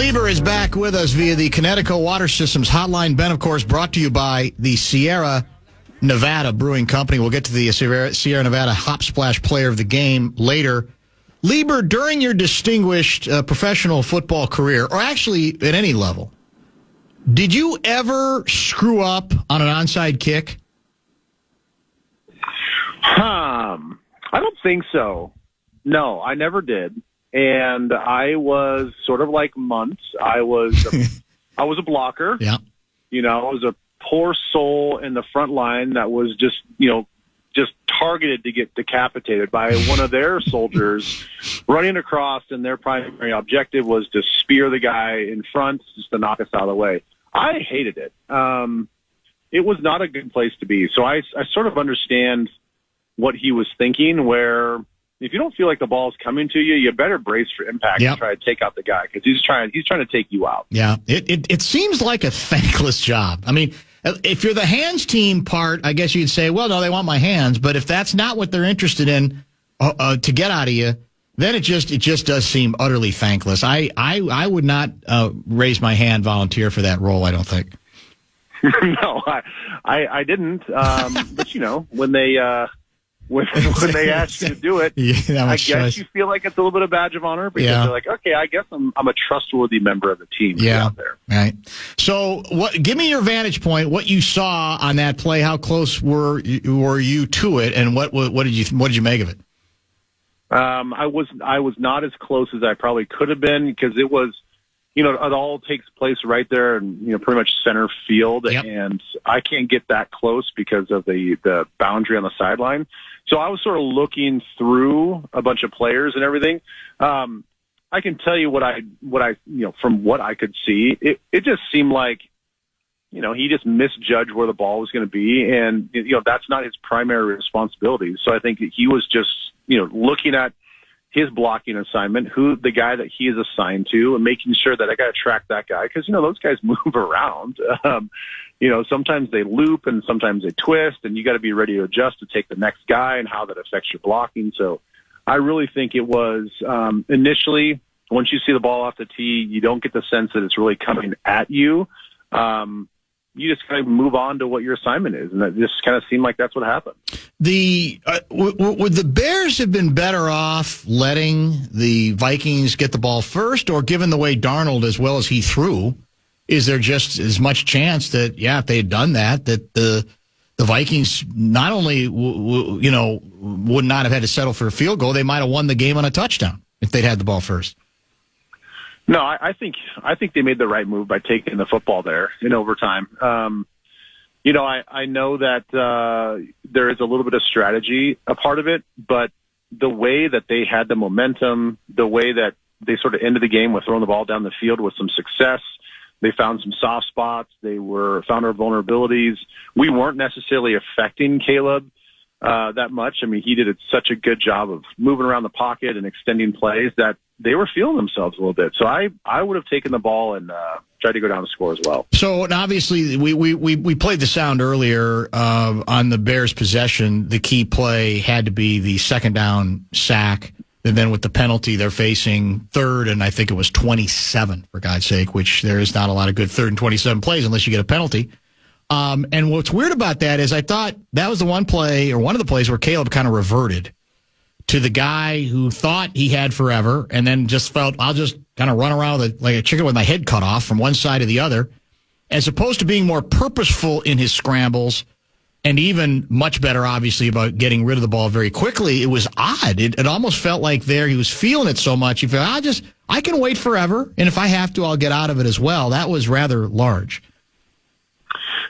Leber is back with us via the Connecticut Water Systems Hotline. Ben, of course, brought to you by the Sierra Nevada Brewing Company. We'll get to the Sierra Nevada Hop Splash Player of the Game later. Leber, during your distinguished professional football career, or actually at any level, did you ever screw up on an onside kick? I don't think so. No, I never did. And I was sort of like Muntz. I was a blocker. Yeah. You know, I was a poor soul in the front line that was just targeted to get decapitated by one of their soldiers running across, and their primary objective was to spear the guy in front, just to knock us out of the way. I hated it. It was not a good place to be. So I sort of understand what he was thinking, where if you don't feel like the ball is coming to you, you better brace for impact and try to take out the guy, because he's trying to take you out. Yeah, it seems like a thankless job. I mean, if you're the hands team part, I guess you'd say, well, no, they want my hands. But if that's not what they're interested in to get out of you, then it just does seem utterly thankless. I would not raise my hand, volunteer for that role, I don't think. No, I didn't. But, you know, when they when they ask you to do it, I guess you feel like it's a little bit of badge of honor, because they're like, okay, I guess I'm a trustworthy member of the team out there. Right. So, give me your vantage point. What you saw on that play? How close were you to it, and what did you make of it? I was not as close as I probably could have been, because it was, you know, it all takes place right there in, you know, pretty much center field, and I can't get that close because of the boundary on the sideline. So I was sort of looking through a bunch of players and everything. I can tell you what I you know, from what I could see, it just seemed like, you know, he just misjudged where the ball was going to be, and, you know, that's not his primary responsibility. So I think he was just, you know, looking at his blocking assignment, the guy that he is assigned to, and making sure that I got to track that guy, because, you know, those guys move around. You know, sometimes they loop and sometimes they twist, and you got to be ready to adjust to take the next guy and how that affects your blocking. So I really think it was initially, once you see the ball off the tee, you don't get the sense that it's really coming at you. You just kind of move on to what your assignment is, and that just kind of seemed like that's what happened. Would the Bears have been better off letting the Vikings get the ball first, or given the way Darnold, as well as he threw, is there just as much chance that, if they had done that the Vikings not only would not have had to settle for a field goal, they might have won the game on a touchdown if they'd had the ball first? No, I think they made the right move by taking the football there in overtime. You know, I know that there is a little bit of strategy a part of it, but the way that they had the momentum, the way that they sort of ended the game with throwing the ball down the field with some success, they found some soft spots, found our vulnerabilities. We weren't necessarily affecting Caleb that much. I mean, he did such a good job of moving around the pocket and extending plays that they were feeling themselves a little bit. So I would have taken the ball and tried to go down the score as well. So obviously we played the sound earlier on the Bears' possession. The key play had to be the second down sack. And then with the penalty, they're facing third, and I think it was 27, for God's sake, which there is not a lot of good third and 27 plays unless you get a penalty. And what's weird about that is I thought that was the one play, or one of the plays, where Caleb kind of reverted to the guy who thought he had forever, and then just felt, I'll just kind of run around like a chicken with my head cut off from one side to the other, as opposed to being more purposeful in his scrambles, and even much better, obviously, about getting rid of the ball very quickly. It was odd. It almost felt like he was feeling it so much. He felt, I can wait forever, and if I have to, I'll get out of it as well. That was rather large.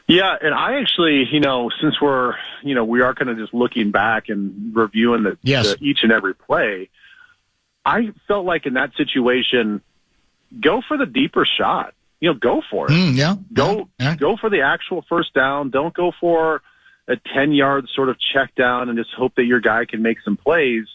Yeah, and I actually, you know, since we are kind of just looking back and reviewing the each and every play, I felt like in that situation, go for the deeper shot. You know, go for it. Go for the actual first down. Don't go for a 10-yard sort of check down and just hope that your guy can make some plays.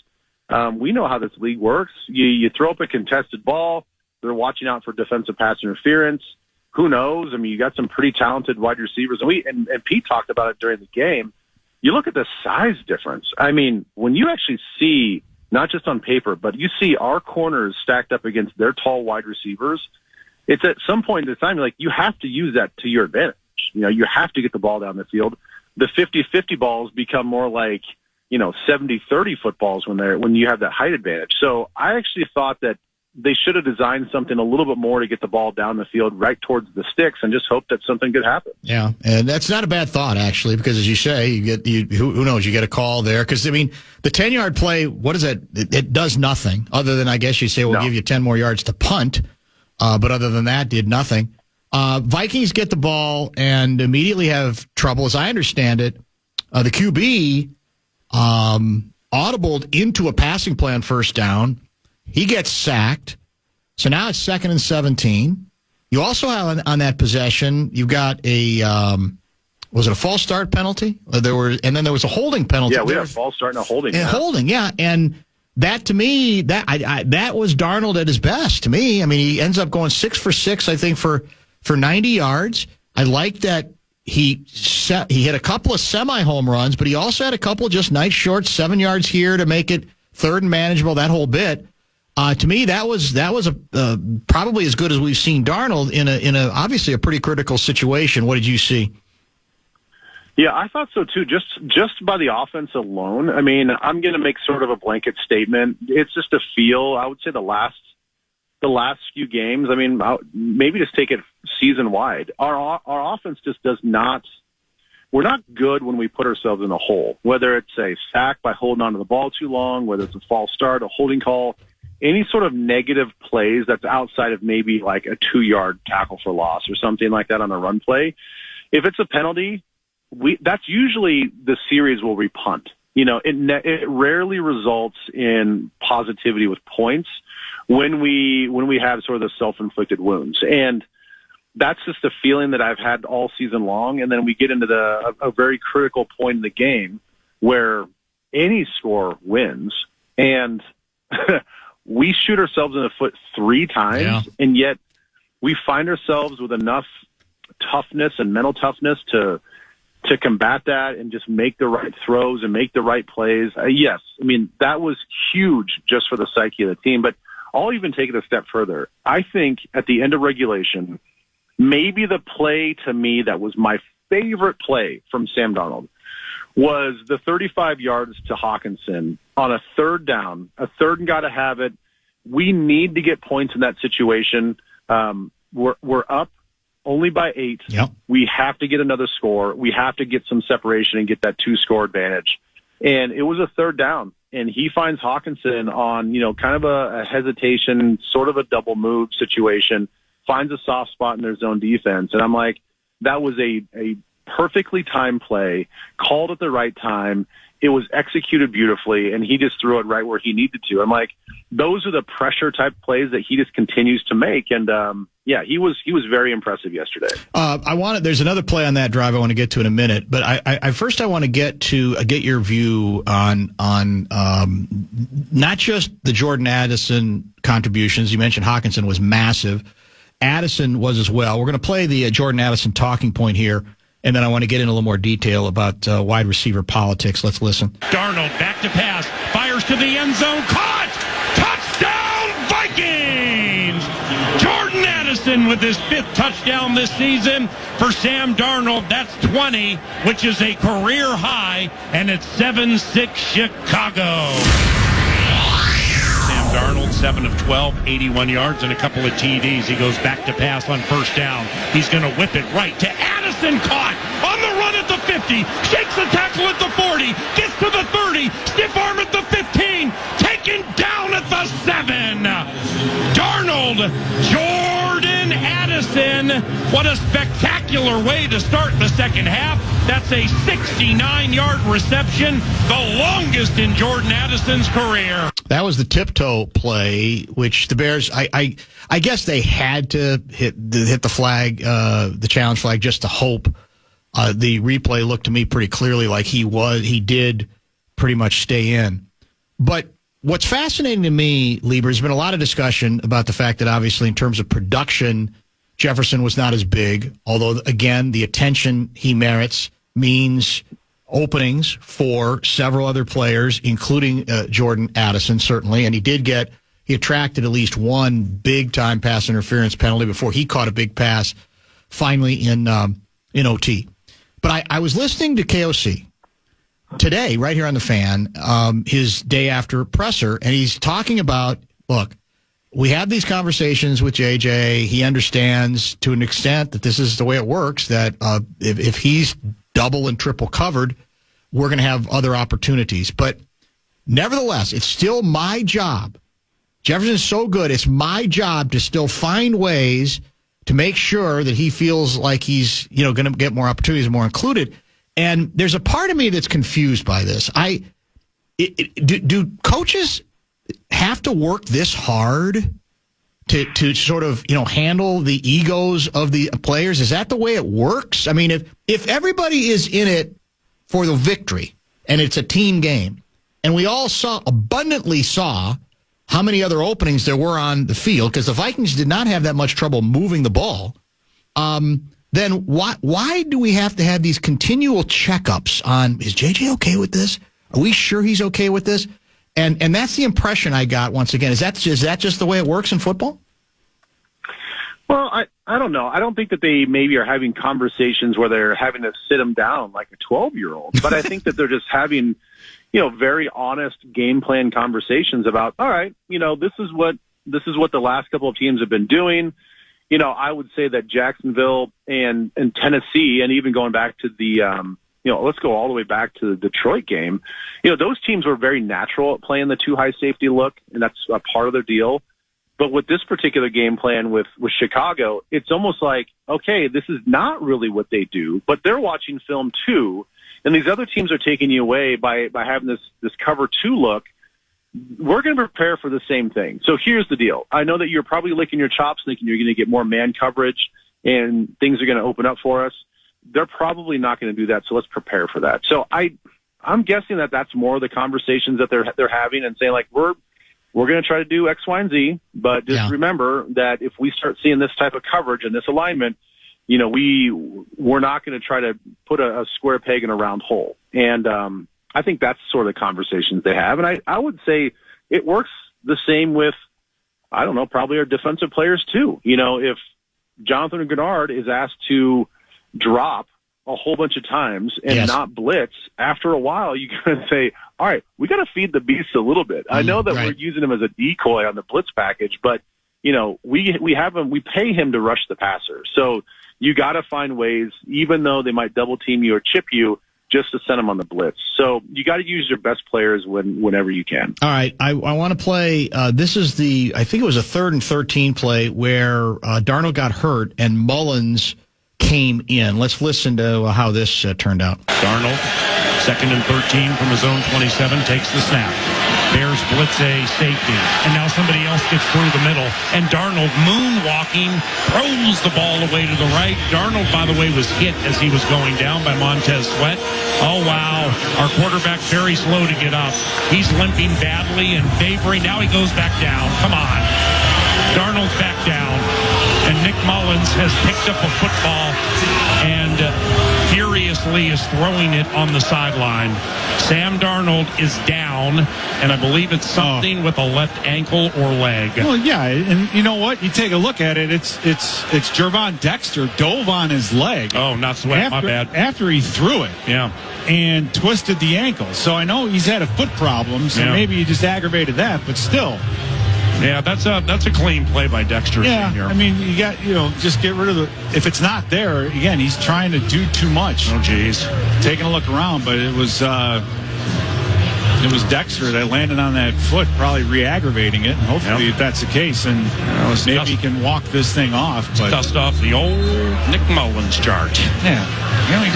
We know how this league works. You throw up a contested ball. They're watching out for defensive pass interference. Who knows? I mean, you got some pretty talented wide receivers. And Pete talked about it during the game. You look at the size difference. I mean, when you actually see, not just on paper, but you see our corners stacked up against their tall wide receivers, it's at some point in the time, like, you have to use that to your advantage. You have to get the ball down the field. The 50-50 balls become more like, 70-30 footballs when you have that height advantage. So I actually thought that they should have designed something a little bit more to get the ball down the field right towards the sticks and just hope that something good happens. Yeah, and that's not a bad thought, actually, because as you say, who knows, you get a call there. Because, the 10-yard play, what is that? It does nothing other than, I guess you say, we'll give you 10 more yards to punt. But other than that, did nothing. Vikings get the ball and immediately have trouble. As I understand it, the QB audibled into a passing play on first down. He gets sacked. So now it's 2nd and 17. You also have on that possession, you've got was it a false start penalty? And then there was a holding penalty. Yeah, we had a false start and a holding. Holding, yeah. And that, to me, that was Darnold at his best, to me. He ends up going 6 for 6, I think, for 90 yards. I like that he hit a couple of semi-home runs, but he also had a couple of just nice short 7 yards here to make it third and manageable, that whole bit. To me, that was probably as good as we've seen Darnold in a obviously a pretty critical situation. What did you see? Yeah, I thought so too. Just by the offense alone. I'm going to make sort of a blanket statement. It's just a feel. I would say the last few games. Maybe just take it season wide. Our offense just does not. We're not good when we put ourselves in a hole. Whether it's a sack by holding onto the ball too long, whether it's a false start, a holding call. Any sort of negative plays that's outside of maybe like a 2-yard tackle for loss or something like that on a run play. If it's a penalty, that's usually the series where we punt. It rarely results in positivity with points when we have sort of the self-inflicted wounds. And that's just a feeling that I've had all season long. And then we get into a very critical point in the game where any score wins. And we shoot ourselves in the foot 3 times, and yet we find ourselves with enough toughness and mental toughness to combat that and just make the right throws and make the right plays. Yes, that was huge just for the psyche of the team, but I'll even take it a step further. I think at the end of regulation, maybe the play to me that was my favorite play from Sam Darnold was the 35 yards to Hawkinson on a third down, a third and got to have it. We need to get points in that situation. We're up only by 8. Yep. We have to get another score. We have to get some separation and get that 2-score advantage. And it was a third down, and he finds Hawkinson on, kind of a hesitation, sort of a double move situation, finds a soft spot in their zone defense. And I'm like, that was a perfectly timed play, called at the right time. It was executed beautifully, and he just threw it right where he needed to. I'm like, those are the pressure type plays that he just continues to make. And he was very impressive yesterday. There's another play on that drive I want to get to in a minute, but I first want to get your view on not just the Jordan Addison contributions. You mentioned Hawkinson was massive. Addison was as well. We're going to play the Jordan Addison talking point here. And then I want to get into a little more detail about wide receiver politics. Let's listen. Darnold back to pass. Fires to the end zone. Caught! Touchdown, Vikings! Jordan Addison with his 5th touchdown this season. For Sam Darnold, that's 20, which is a career high, and it's 7-6 Chicago. Sam Darnold, 7 of 12, 81 yards and a couple of TDs. He goes back to pass on first down. He's going to whip it right to Addison. Caught on the run at the 50. Shakes the tackle at the 40. Gets to the 30. Stiff arm at the 15. Taken down at the 7. Darnold, Jordan Addison. What a spectacular way to start the second half. That's a 69-yard reception, the longest in Jordan Addison's career. That was the tiptoe play, which the Bears, I guess they had to hit the flag, the challenge flag, just to hope. The replay looked to me pretty clearly like he did pretty much stay in. But what's fascinating to me, Leber, there's been a lot of discussion about the fact that obviously in terms of production, Jefferson was not as big, although, again, the attention he merits means openings for several other players, including Jordan Addison, certainly. And he he attracted at least one big-time pass interference penalty before he caught a big pass finally in OT. But I was listening to KOC today, right here on the Fan, his day after presser, and he's talking about, look, we have these conversations with JJ. He understands to an extent that this is the way it works, that if he's double and triple covered, we're going to have other opportunities. But nevertheless, it's still my job. Jefferson's so good, it's my job to still find ways to make sure that he feels like he's going to get more opportunities, more included. And there's a part of me that's confused by this. Do coaches have to work this hard to sort of handle the egos of the players? Is that the way it works? I mean, if everybody is in it for the victory and it's a team game, and we all abundantly saw how many other openings there were on the field, because the Vikings did not have that much trouble moving the ball, then why do we have to have these continual checkups on, is JJ okay with this? Are we sure he's okay with this? And that's the impression I got once again. Is that just the way it works in football? Well, I don't know. I don't think that they maybe are having conversations where they're having to sit them down like a 12-year-old. But I think that they're just having, very honest game plan conversations about, all right, this is what the last couple of teams have been doing. I would say that Jacksonville and Tennessee, and even going back to the, let's go all the way back to the Detroit game. Those teams were very natural at playing the two high safety look, and that's a part of their deal. But with this particular game plan with Chicago, it's almost like, okay, this is not really what they do, but they're watching film too. And these other teams are taking you away by having this cover two look. We're going to prepare for the same thing. So here's the deal. I know that you're probably licking your chops thinking you're going to get more man coverage and things are going to open up for us. They're probably not going to do that. So let's prepare for that. So I'm guessing that that's more of the conversations that they're having and saying, like, we're going to try to do X, Y, and Z, but just remember that if we start seeing this type of coverage and this alignment, we're not going to try to put a square peg in a round hole. And I think that's sort of the conversations they have. And I would say it works the same with, I don't know, probably our defensive players too. If Jonathan Gennard is asked to drop a whole bunch of times and not blitz, after a while, you got to say, all right, we got to feed the beast a little bit. I know that we're using him as a decoy on the blitz package, but we have him, we pay him to rush the passer. So you got to find ways, even though they might double team you or chip you, just to send them on the blitz. So you got to use your best players whenever you can. All right, I want to play. This is I think it was a 3rd and 13 play where Darnold got hurt and Mullins came in. Let's listen to how this turned out. Darnold, 2nd and 13 from his own 27, takes the snap. Bears blitz a safety, and now somebody else gets through the middle, and Darnold, moonwalking, throws the ball away to the right. Darnold, by the way, was hit as he was going down by Montez Sweat. Oh, wow. Our quarterback's very slow to get up. He's limping badly and favoring. Now he goes back down. Come on. Darnold's back down, and Nick Mullins has picked up a football and furiously is throwing it on the sideline. Sam Darnold is down, and I believe it's something with a left ankle or leg. Well, yeah, and you know what? You take a look at it. It's Gervon Dexter dove on his leg. Oh, not Sweat. My bad. After he threw it, and twisted the ankle. So I know he's had a foot problem, so maybe he just aggravated that, but still. Yeah, that's a clean play by Dexter Sr. I mean, you got, just get rid of if it's not there, again, he's trying to do too much. Oh, geez. Taking a look around, but it was Dexter that landed on that foot, probably re-aggravating it. And hopefully, if that's the case, and maybe he can walk this thing off. But dust off the old Nick Mullins chart. Yeah. Can't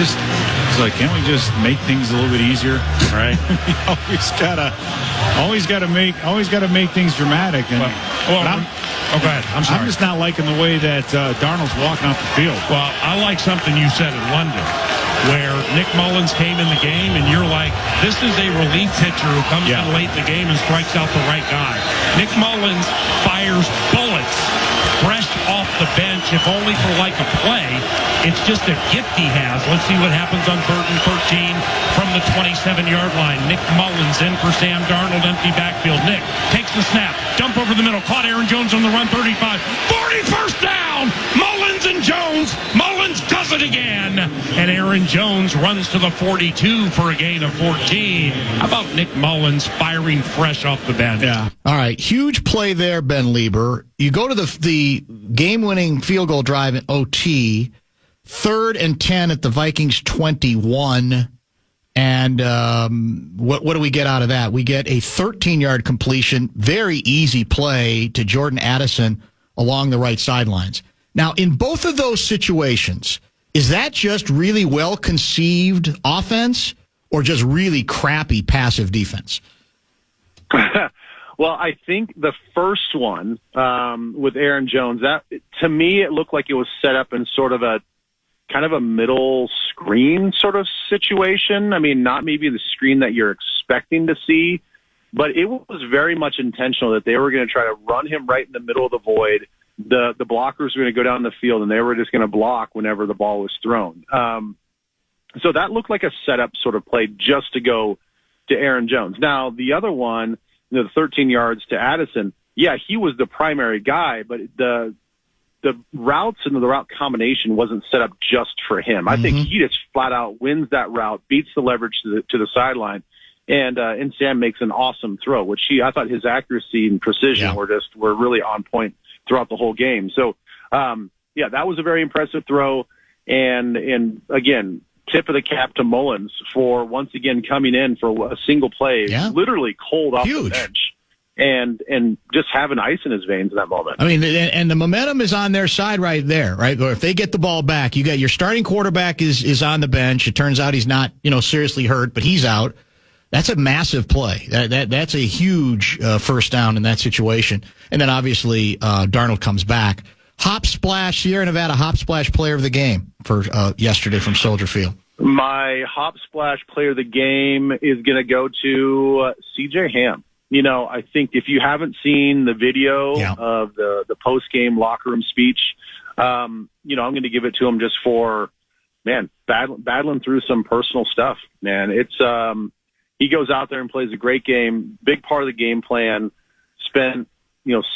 we just make things a little bit easier? Right. always gotta make things dramatic. And go ahead. I'm sorry. I'm just not liking the way that Darnold's walking off the field. Well, I like something you said in London, where Nick Mullins came in the game, and you're like, this is a relief pitcher who comes in late in the game and strikes out the right guy. Nick Mullins fires bullets fresh off the bench if only for like a play. It's just a gift he has. Let's see what happens on 3rd and 13 from the 27-yard line. Nick Mullins in for Sam Darnold, empty backfield. Nick takes the snap, dump over the middle, caught Aaron Jones on the run, 35, 40, first down! Mullins and Jones. Mullins does it again. And Aaron Jones runs to the 42 for a gain of 14. How about Nick Mullins firing fresh off the bench? Yeah. All right, huge play there, Ben Leber. You go to the game-winning field goal drive in OT, 3rd and 10 at the Vikings 21. And what do we get out of that? We get a 13-yard completion, very easy play to Jordan Addison along the right sidelines. Now, in both of those situations, is that just really well-conceived offense or just really crappy passive defense? Well, I think the first one with Aaron Jones, that to me it looked like it was set up in sort of a kind of a middle screen sort of situation. I mean, not maybe the screen that you're expecting to see, but it was very much intentional that they were going to try to run him right in the middle of the void. The blockers were going to go down the field, and they were just going to block whenever the ball was thrown. So that looked like a setup sort of play just to go to Aaron Jones. Now, the other one, the 13 yards to Addison, yeah, he was the primary guy, but the routes and the route combination wasn't set up just for him. I think he just flat out wins that route, beats the leverage to the sideline, and Sam makes an awesome throw, which I thought his accuracy and precision were really on point throughout the whole game. So, yeah, that was a very impressive throw. And again, tip of the cap to Mullins for once again coming in for a single play, literally cold off the bench. And just having ice in his veins in that moment. I mean, and the momentum is on their side right there, right? If they get the ball back, you got your starting quarterback is on the bench. It turns out he's not, seriously hurt, but he's out. That's a massive play. That's a huge first down in that situation. And then obviously Darnold comes back. Hop splash, Sierra Nevada hop splash player of the game for yesterday from Soldier Field. My hop splash player of the game is going to go to C.J. Ham. I think if you haven't seen the video of the post-game locker room speech, I'm going to give it to him just for, battling through some personal stuff, man. It's he goes out there and plays a great game, big part of the game plan, spent,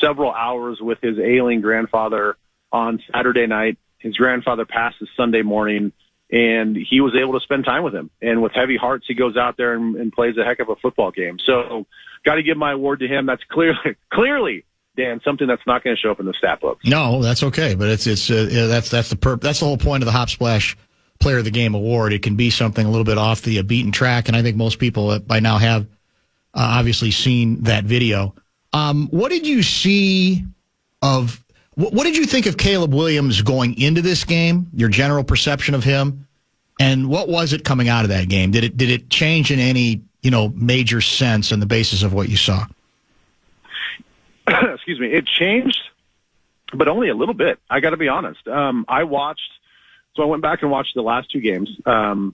several hours with his ailing grandfather on Saturday night. His grandfather passed his Sunday morning, and he was able to spend time with him. And with heavy hearts, he goes out there and plays a heck of a football game. So got to give my award to him. That's clearly, Dan, something that's not going to show up in the stat books. No, that's okay. But that's the whole point of the Hop Splash Player of the Game award. It can be something a little bit off the beaten track, and I think most people by now have obviously seen that video. What did you see of? What did you think of Caleb Williams going into this game? Your general perception of him, and what was it coming out of that game? Did it change in any major sense on the basis of what you saw? Excuse me. It changed, but only a little bit. I got to be honest. I went back and watched the last two games. The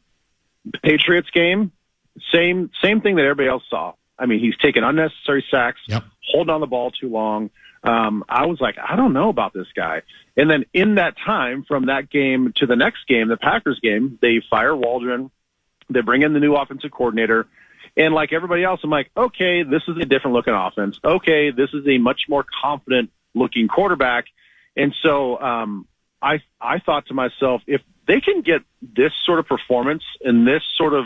Patriots game, same thing that everybody else saw. I mean, he's taking unnecessary sacks, holding on the ball too long. I was like, I don't know about this guy. And then in that time, from that game to the next game, the Packers game, they fire Waldron. They bring in the new offensive coordinator. And like everybody else, I'm like, okay, this is a different looking offense. Okay, this is a much more confident looking quarterback. And so I thought to myself, if they can get this sort of performance and this sort of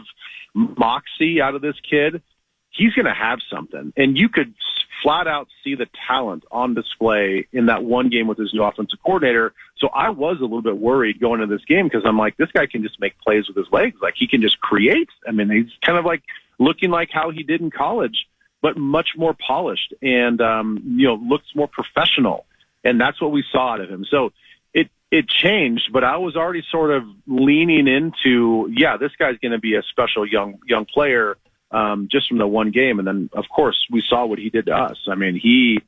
moxie out of this kid, he's going to have something. And you could flat out see the talent on display in that one game with his new offensive coordinator. So I was a little bit worried going into this game because I'm like, this guy can just make plays with his legs. Like he can just create. I mean, he's kind of like looking like how he did in college, but much more polished and, looks more professional. And that's what we saw out of him. So it changed, but I was already sort of leaning into, this guy's going to be a special young player. Just from the one game. And then, of course, we saw what he did to us. I mean, he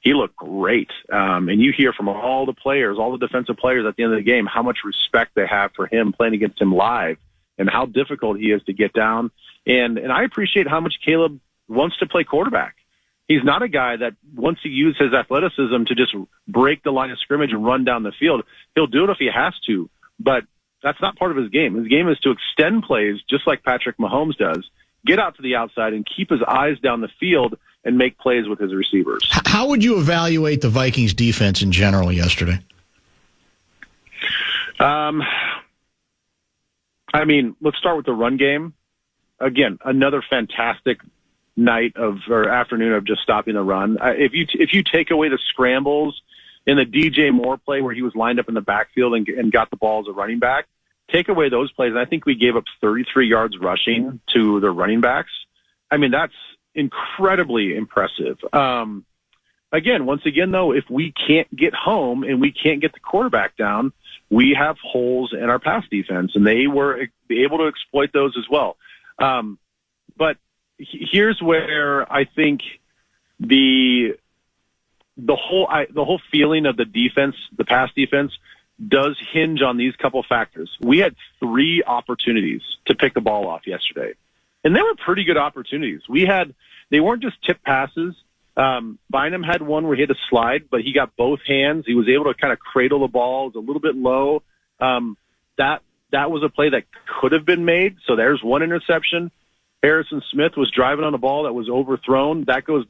looked great. And you hear from all the players, all the defensive players at the end of the game, how much respect they have for him playing against him live and how difficult he is to get down. And I appreciate how much Caleb wants to play quarterback. He's not a guy that once he uses his athleticism to just break the line of scrimmage and run down the field, he'll do it if he has to. But that's not part of his game. His game is to extend plays just like Patrick Mahomes does, get out to the outside and keep his eyes down the field and make plays with his receivers. How would you evaluate the Vikings defense in general yesterday? I mean, let's start with the run game. Again, another fantastic night or afternoon of just stopping the run. If you take away the scrambles in the DJ Moore play where he was lined up in the backfield and got the ball as a running back, take away those plays, and I think we gave up 33 yards rushing to the running backs. I mean, that's incredibly impressive. Again, once again, though, if we can't get home and we can't get the quarterback down, we have holes in our pass defense, and they were able to exploit those as well. But here's where I think the whole feeling of the defense, the pass defense, does hinge on these couple factors. We had 3 opportunities to pick the ball off yesterday, and they were pretty good opportunities. They weren't just tip passes. Bynum had one where he had to slide, but he got both hands. He was able to kind of cradle the ball. It was a little bit low. That was a play that could have been made. So there's one interception. Harrison Smith was driving on a ball that was overthrown. That goes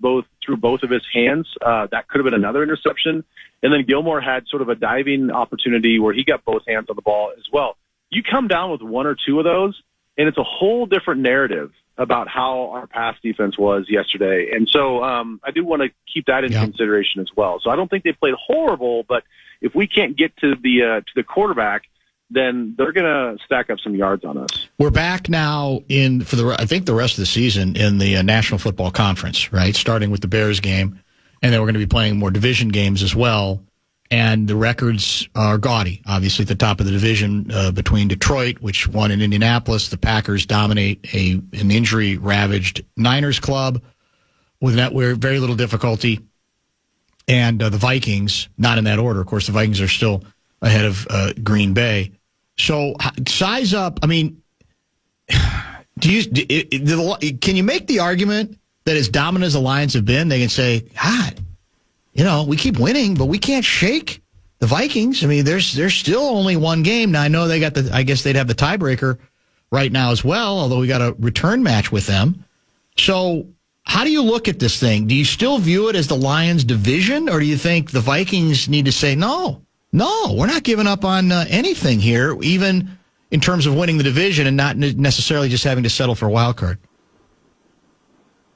through both of his hands. That could have been another interception. And then Gilmore had sort of a diving opportunity where he got both hands on the ball as well. You come down with 1 or 2 of those, and it's a whole different narrative about how our pass defense was yesterday. And so I do want to keep that in consideration as well. So I don't think they played horrible, but if we can't get to the quarterback, then they're going to stack up some yards on us. We're back now I think the rest of the season in the National Football Conference, right? Starting with the Bears game, and then we're going to be playing more division games as well. And the records are gaudy. Obviously, at the top of the division between Detroit, which won in Indianapolis, the Packers dominate an injury-ravaged Niners club with very little difficulty, and the Vikings, not in that order. Of course, the Vikings are still ahead of Green Bay. So size up. I mean, can you make the argument that as dominant as the Lions have been, they can say, God, we keep winning, but we can't shake the Vikings. I mean, there's still only one game. Now, I know I guess they'd have the tiebreaker right now as well, although we got a return match with them. So how do you look at this thing? Do you still view it as the Lions division, or do you think the Vikings need to say, no, we're not giving up on anything here, even in terms of winning the division and not necessarily just having to settle for a wild card?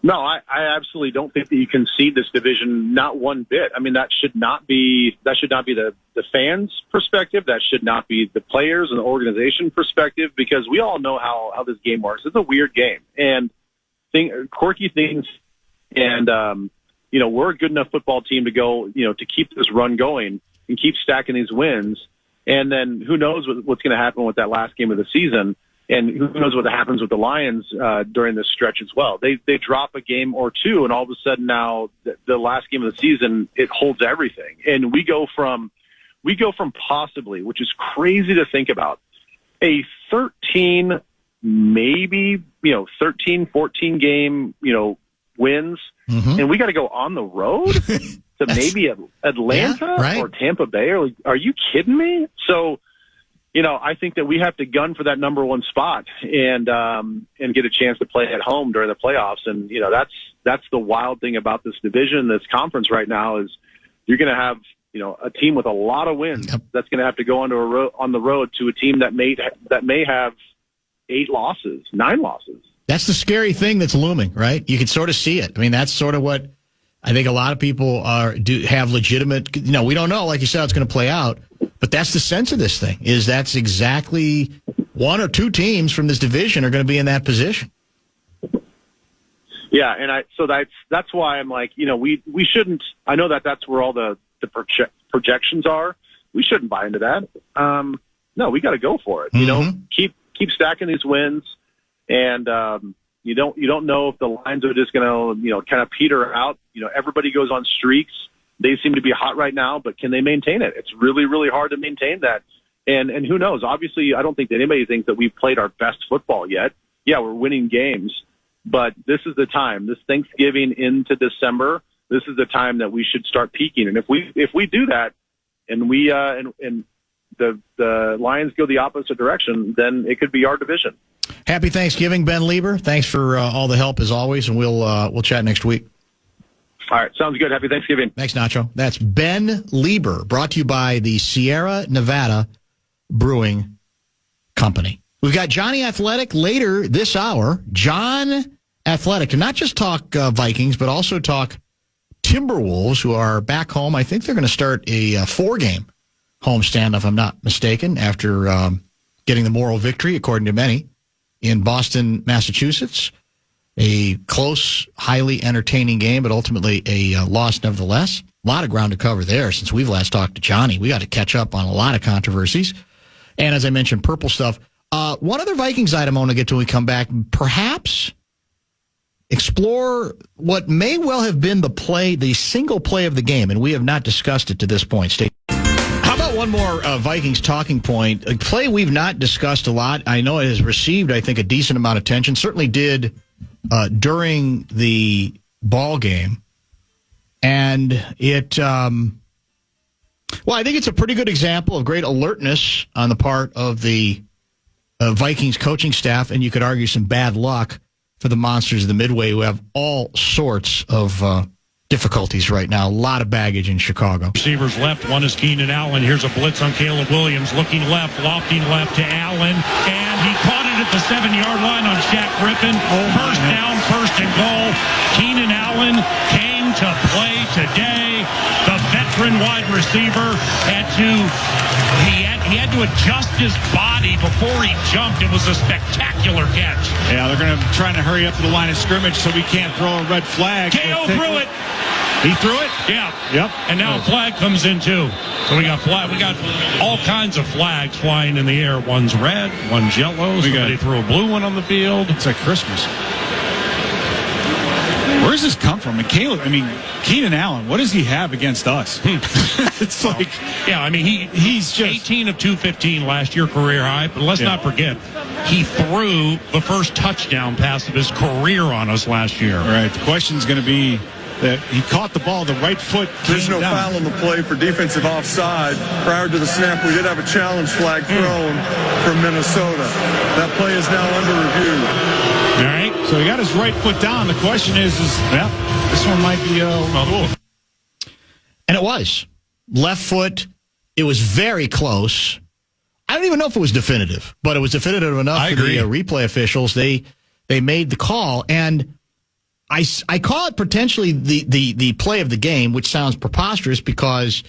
No, I absolutely don't think that you can see this division, not one bit. I mean, that should not be the fans' perspective. That should not be the players and the organization perspective, because we all know how this game works. It's a weird game and quirky things. And, we're a good enough football team to go, to keep this run going and keep stacking these wins. And then who knows what's going to happen with that last game of the season. And who knows what happens with the Lions during this stretch as well. They drop a game or two, and all of a sudden now the last game of the season, it holds everything. And we go from possibly, which is crazy to think about, a 13, maybe 13, 14 game wins, and we got to go on the road to maybe Atlanta or Tampa Bay. Are you kidding me? So. I think that we have to gun for that number 1 spot and get a chance to play at home during the playoffs. And, that's the wild thing about this division, this conference right now, is you're going to have, a team with a lot of wins that's going to have to go on the road to a team that may have 9 losses. That's the scary thing that's looming, right? You can sort of see it. I mean, that's sort of what I think a lot of people have legitimate, we don't know, like you said, how it's going to play out. But that's the sense of this thing, is that's exactly 1 or 2 teams from this division are going to be in that position. Yeah, and so that's why I'm like, we shouldn't. I know that's where all the projections are. We shouldn't buy into that. No, we got to go for it. Keep stacking these wins, and you don't know if the Lions are just going to kind of peter out. Everybody goes on streaks. They seem to be hot right now, but can they maintain it? It's really, really hard to maintain that. And who knows? Obviously, I don't think that anybody thinks that we've played our best football yet. Yeah, we're winning games, But this is the time. This Thanksgiving into December, this is the time that we should start peaking. And if we do that, and we and the Lions go the opposite direction, then it could be our division. Happy Thanksgiving, Ben Leber. Thanks for all the help as always, and we'll chat next week. All right, sounds good. Happy Thanksgiving. Thanks, Nacho. That's Ben Leber, brought to you by the Sierra Nevada Brewing Company. We've got Jonny Athletic later this hour. John Athletic, to not just talk Vikings, but also talk Timberwolves, who are back home. I think they're going to start a 4-game homestand, if I'm not mistaken, after getting the moral victory, according to many, in Boston, Massachusetts. A close, highly entertaining game, but ultimately a loss nevertheless. A lot of ground to cover there since we've last talked to Johnny. We got to catch up on a lot of controversies. And as I mentioned, purple stuff. One other Vikings item I want to get to when we come back, perhaps explore what may well have been the single play of the game, and we have not discussed it to this point. How about one more Vikings talking point? A play we've not discussed a lot. I know it has received, I think, a decent amount of attention. Certainly did during the ball game. And it, I think it's a pretty good example of great alertness on the part of the Vikings coaching staff, and you could argue some bad luck for the Monsters of the Midway, who have all sorts of difficulties right now. A lot of baggage in Chicago. Receivers left. One is Keenan Allen. Here's a blitz on Caleb Williams. Looking left, lofting left to Allen. And he caught it at the 7-yard line on Shaq Griffin. First down, first and goal. Keenan Allen came to play today. The veteran wide receiver had to adjust his body before he jumped. It was a spectacular catch. Yeah, they're going to try to hurry up to the line of scrimmage so we can't throw a red flag. KO threw it. He threw it? Yeah. Yep. And now a flag comes in too. So we got all kinds of flags flying in the air. One's red, one's yellow. Somebody threw a blue one on the field. It's like Christmas. Where does this come from? And Keenan Allen, what does he have against us? It's like, yeah, he's just 18 of 215 last year, career high. But let's not forget, he threw the first touchdown pass of his career on us last year. All right. The question is going to be that he caught the ball, the right foot. There's no foul on the play for defensive offside. Prior to the snap, we did have a challenge flag thrown from Minnesota. That play is now under review. All right. So he got his right foot down. The question is this one might be cool. And it was. Left foot. It was very close. I don't even know if it was definitive, but it was definitive enough for the replay officials. They made the call, and I call it potentially the play of the game, which sounds preposterous because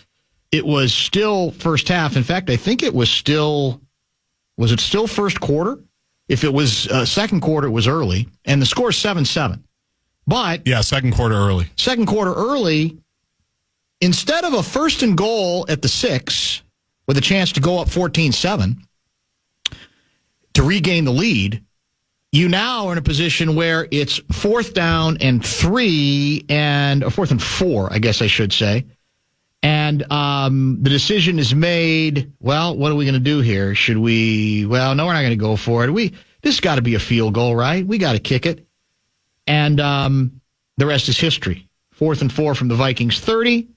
it was still first half. In fact, I think it was still first quarter? If it was second quarter, it was early, and the score is 7-7. But yeah, second quarter early. Second quarter early, instead of a first and goal at the 6 with a chance to go up 14-7 to regain the lead, you now are in a position where it's 4th down and 3 and 4th and 4, I guess I should say. And the decision is made, well, what are we going to do here? Should we, well, no, we're not going to go for it. This has got to be a field goal, right? We got to kick it. And the rest is history. 4th and 4 from the Vikings 30.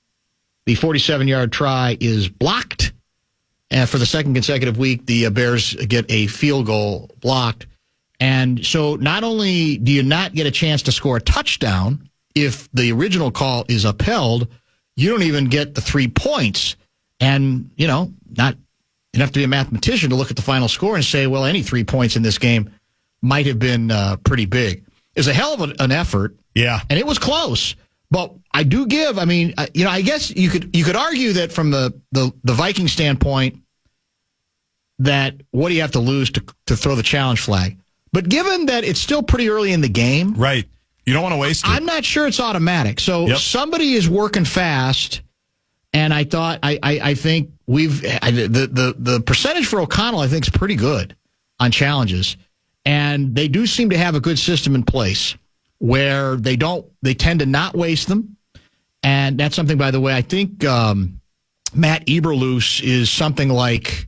The 47-yard try is blocked. And for the second consecutive week, the Bears get a field goal blocked. And so not only do you not get a chance to score a touchdown if the original call is upheld, you don't even get the 3 points. And, you have to be a mathematician to look at the final score and say, well, any 3 points in this game might have been pretty big. It was a hell of an effort. Yeah. And it was close. But I do give, I guess you could argue that from the Viking standpoint, that what do you have to lose to throw the challenge flag? But given that it's still pretty early in the game. Right. You don't want to waste it. I'm not sure it's automatic. So somebody is working fast, and I think the percentage for O'Connell, I think, is pretty good on challenges. And they do seem to have a good system in place where they tend to not waste them. And that's something, by the way, I think Matt Eberflus is something like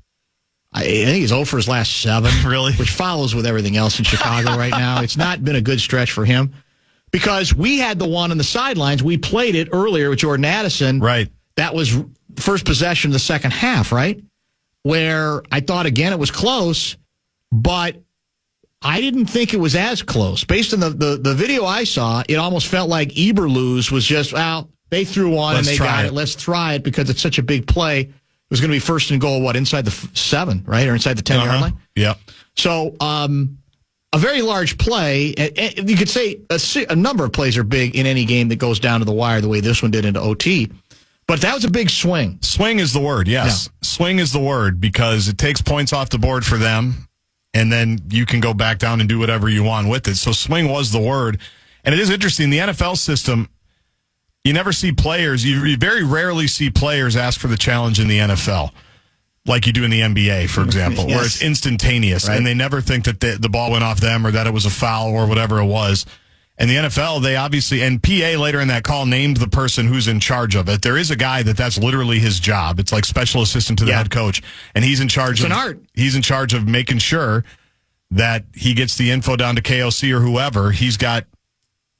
I think he's 0 for his last 7. Really? Which follows with everything else in Chicago right now. It's not been a good stretch for him because we had the one on the sidelines. We played it earlier with Jordan Addison. Right. That was first possession of the second half, right? Where I thought, again, it was close, but I didn't think it was as close. Based on the video I saw, it almost felt like Eberle's was just, well, they threw one and they got it. Let's try it because it's such a big play. It was going to be first and goal, inside the 7, right? Or inside the 10-yard line? Yeah. So a very large play. You could say a number of plays are big in any game that goes down to the wire the way this one did into OT. But that was a big swing. Swing is the word, yes. Yeah. Swing is the word because it takes points off the board for them, and then you can go back down and do whatever you want with it. So swing was the word. And it is interesting. The NFL system, you never see players, you very rarely see players ask for the challenge in the NFL, like you do in the NBA, for example, where it's instantaneous, right? And they never think that the ball went off them or that it was a foul or whatever it was. And the NFL, they obviously, and PA later in that call named the person who's in charge of it. There is a guy that's literally his job. It's like special assistant to the head coach. And he's in charge he's in charge of making sure that he gets the info down to KOC or whoever. He's got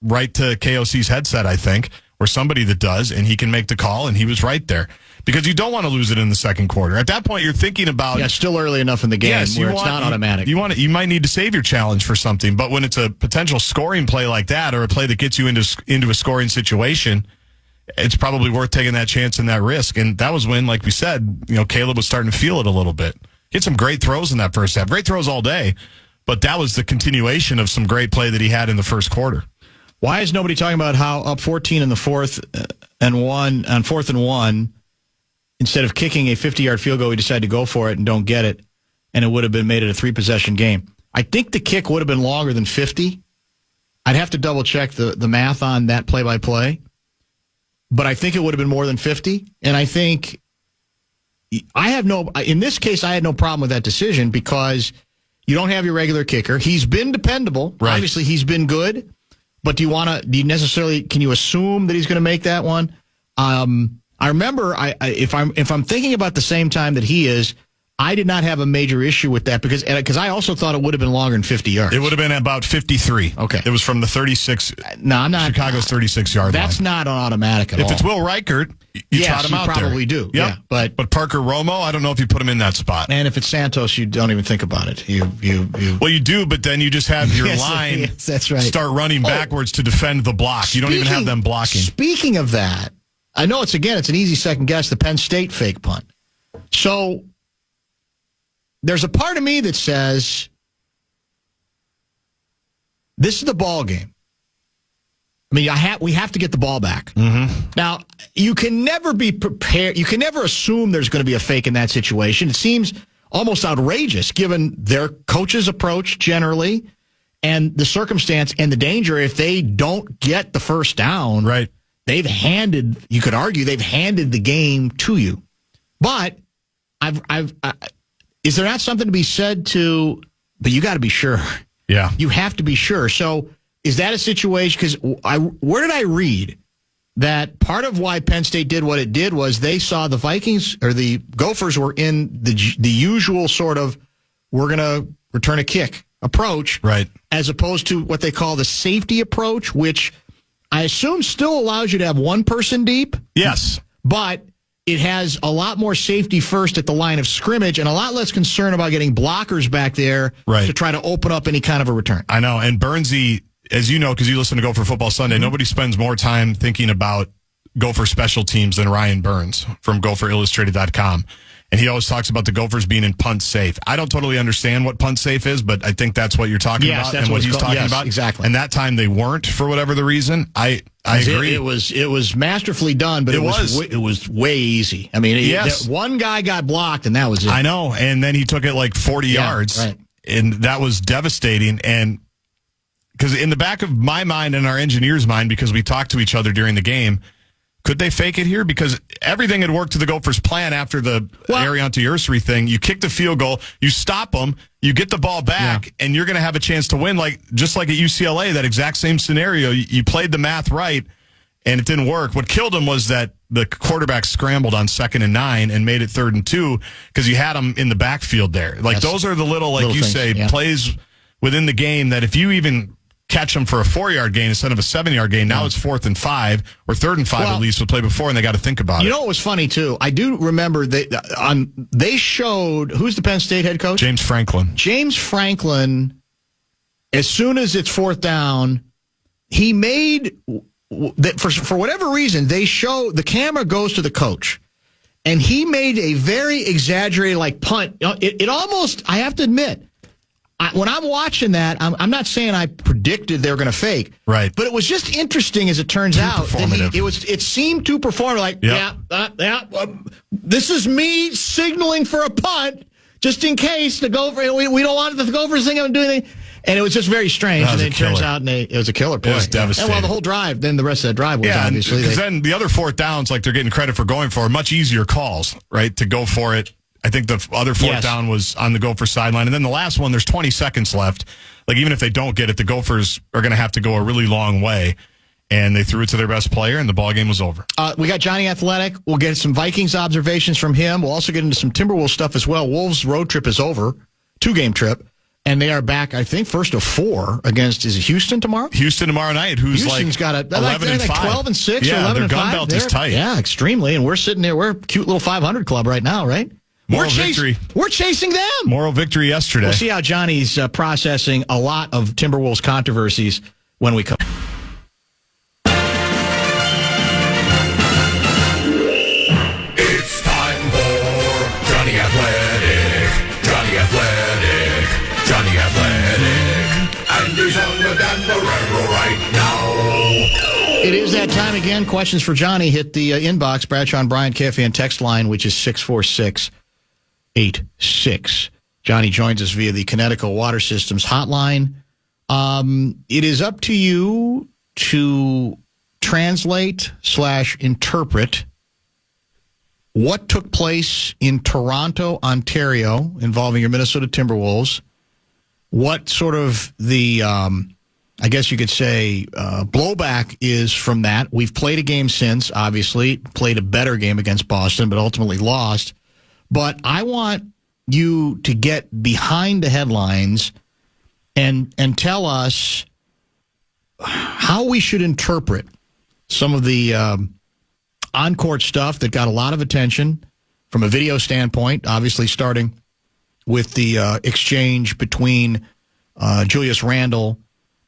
right to KOC's headset, I think, or somebody that does, and he can make the call, and he was right there. Because you don't want to lose it in the second quarter. At that point, you're thinking about... Yeah, still early enough in the game where it's not automatic. You might need to save your challenge for something, but when it's a potential scoring play like that or a play that gets you into a scoring situation, it's probably worth taking that chance and that risk. And that was when, like we said, Caleb was starting to feel it a little bit. He had some great throws in that first half. Great throws all day, but that was the continuation of some great play that he had in the first quarter. Why is nobody talking about how up 14 in the fourth and 1 on 4th and 1... instead of kicking a 50-yard field goal, we decided to go for it and don't get it, and it would have been made it a 3-possession game. I think the kick would have been longer than 50. I'd have to double-check the math on that play-by-play, but I think it would have been more than 50, and I think in this case, I had no problem with that decision because you don't have your regular kicker. He's been dependable. Right. Obviously, he's been good, but can you assume that he's going to make that one? I remember, if I'm thinking about the same time that he is, I did not have a major issue with that because I also thought it would have been longer than 50 yards. It would have been about 53. Okay. It was from the 36. No, I'm not. Chicago's 36-yard line. That's not an automatic at all. If it's Will Reichert, you trot him out there. Yes, you probably do. Yep. Yeah, but Parker Romo, I don't know if you put him in that spot. And if it's Santos, you don't even think about it. Well, you do, but then you just have your line that's right. start running backwards to defend the block. You don't even have them blocking. Speaking of that, I know it's an easy second guess, the Penn State fake punt. So there's a part of me that says this is the ball game. I mean, we have to get the ball back. Mm-hmm. Now, you can never be prepared. You can never assume there's going to be a fake in that situation. It seems almost outrageous given their coach's approach generally and the circumstance and the danger if they don't get the first down. Right. You could argue they've handed the game to you. But is there not something to be said but you got to be sure. Yeah. You have to be sure. So is that a situation? Because where did I read that part of why Penn State did what it did was they saw the Vikings or the Gophers were in the usual sort of, we're going to return a kick approach. Right. As opposed to what they call the safety approach, which I assume still allows you to have one person deep. Yes. But it has a lot more safety first at the line of scrimmage and a lot less concern about getting blockers back there to try to open up any kind of a return. I know. And Bernsey, as you know, because you listen to Gopher Football Sunday, nobody spends more time thinking about Gopher special teams than Ryan Burns from GopherIllustrated.com. And he always talks about the Gophers being in punt safe. I don't totally understand what punt safe is, but I think that's what you're talking about and what he's talking about. Exactly. And that time they weren't for whatever the reason. I agree. It was masterfully done, but it was way easy. I mean, one guy got blocked, and that was it. I know. And then he took it like 40 yards, right. And that was devastating. And because in the back of my mind and our engineer's mind, because we talked to each other during the game, could they fake it here? Because everything had worked to the Gophers' plan after the Arianto Ursary thing. You kick the field goal, you stop them, you get the ball back, and you're going to have a chance to win. Just like at UCLA, that exact same scenario. You played the math right, and it didn't work. What killed them was that the quarterback scrambled on 2nd and 9 and made it 3rd and 2 because you had him in the backfield there. Like, those are the little you things, say, plays within the game that if you even catch them for a 4-yard gain instead of a 7-yard gain, now it's 4th and 5 or 3rd and 5 at least would play before, and they got to think about it. You know what was funny, too? I do remember they showed, who's the Penn State head coach? James Franklin. James Franklin, as soon as it's 4th down, he made, for whatever reason, they show, the camera goes to the coach, and he made a very exaggerated, punt. It almost, I have to admit, when I'm watching that, I'm not saying I predicted they were going to fake, right? But it was just interesting, as it turns out. It seemed too performative. This is me signaling for a punt, just in case the Gopher. We don't want the Gophers think I'm doing anything. And it was just very strange. And then it turns out it was a killer play. It was devastating. And the whole drive, then the rest of that drive was obviously. Because then the other 4th downs, they're getting credit for going for, much easier calls, right? To go for it. I think the other 4th down was on the Gopher sideline. And then the last one, there's 20 seconds left. Even if they don't get it, the Gophers are going to have to go a really long way. And they threw it to their best player, and the ball game was over. We got Jonny Athletic. We'll get some Vikings observations from him. We'll also get into some Timberwolves stuff as well. Wolves' road trip is over, 2-game trip. And they are back, I think, first of 4 against, is it Houston tomorrow? Houston tomorrow night, Houston's got 11 and 5. 12 and 6 or 11 and 5. Their gun belt is tight. Yeah, extremely. And we're sitting there, we're a cute little 500 club right now, right? We're chasing them. Moral victory yesterday. We'll see how Johnny's processing a lot of Timberwolves controversies when we come. It's time for Jonny Athletic. Jonny Athletic. Jonny Athletic. And he's on the Denver right now. It is that time again. Questions for Johnny. Hit the inbox. Bradshaw and Bryant KFAN text line, which is 646-86. Johnny joins us via the Connecticut Water Systems hotline. It is up to you to translate/interpret what took place in Toronto, Ontario, involving your Minnesota Timberwolves. What sort of the, I guess you could say, blowback is from that. We've played a game since, obviously, played a better game against Boston, but ultimately lost. But I want you to get behind the headlines and tell us how we should interpret some of the on-court stuff that got a lot of attention from a video standpoint, obviously starting with the exchange between Julius Randle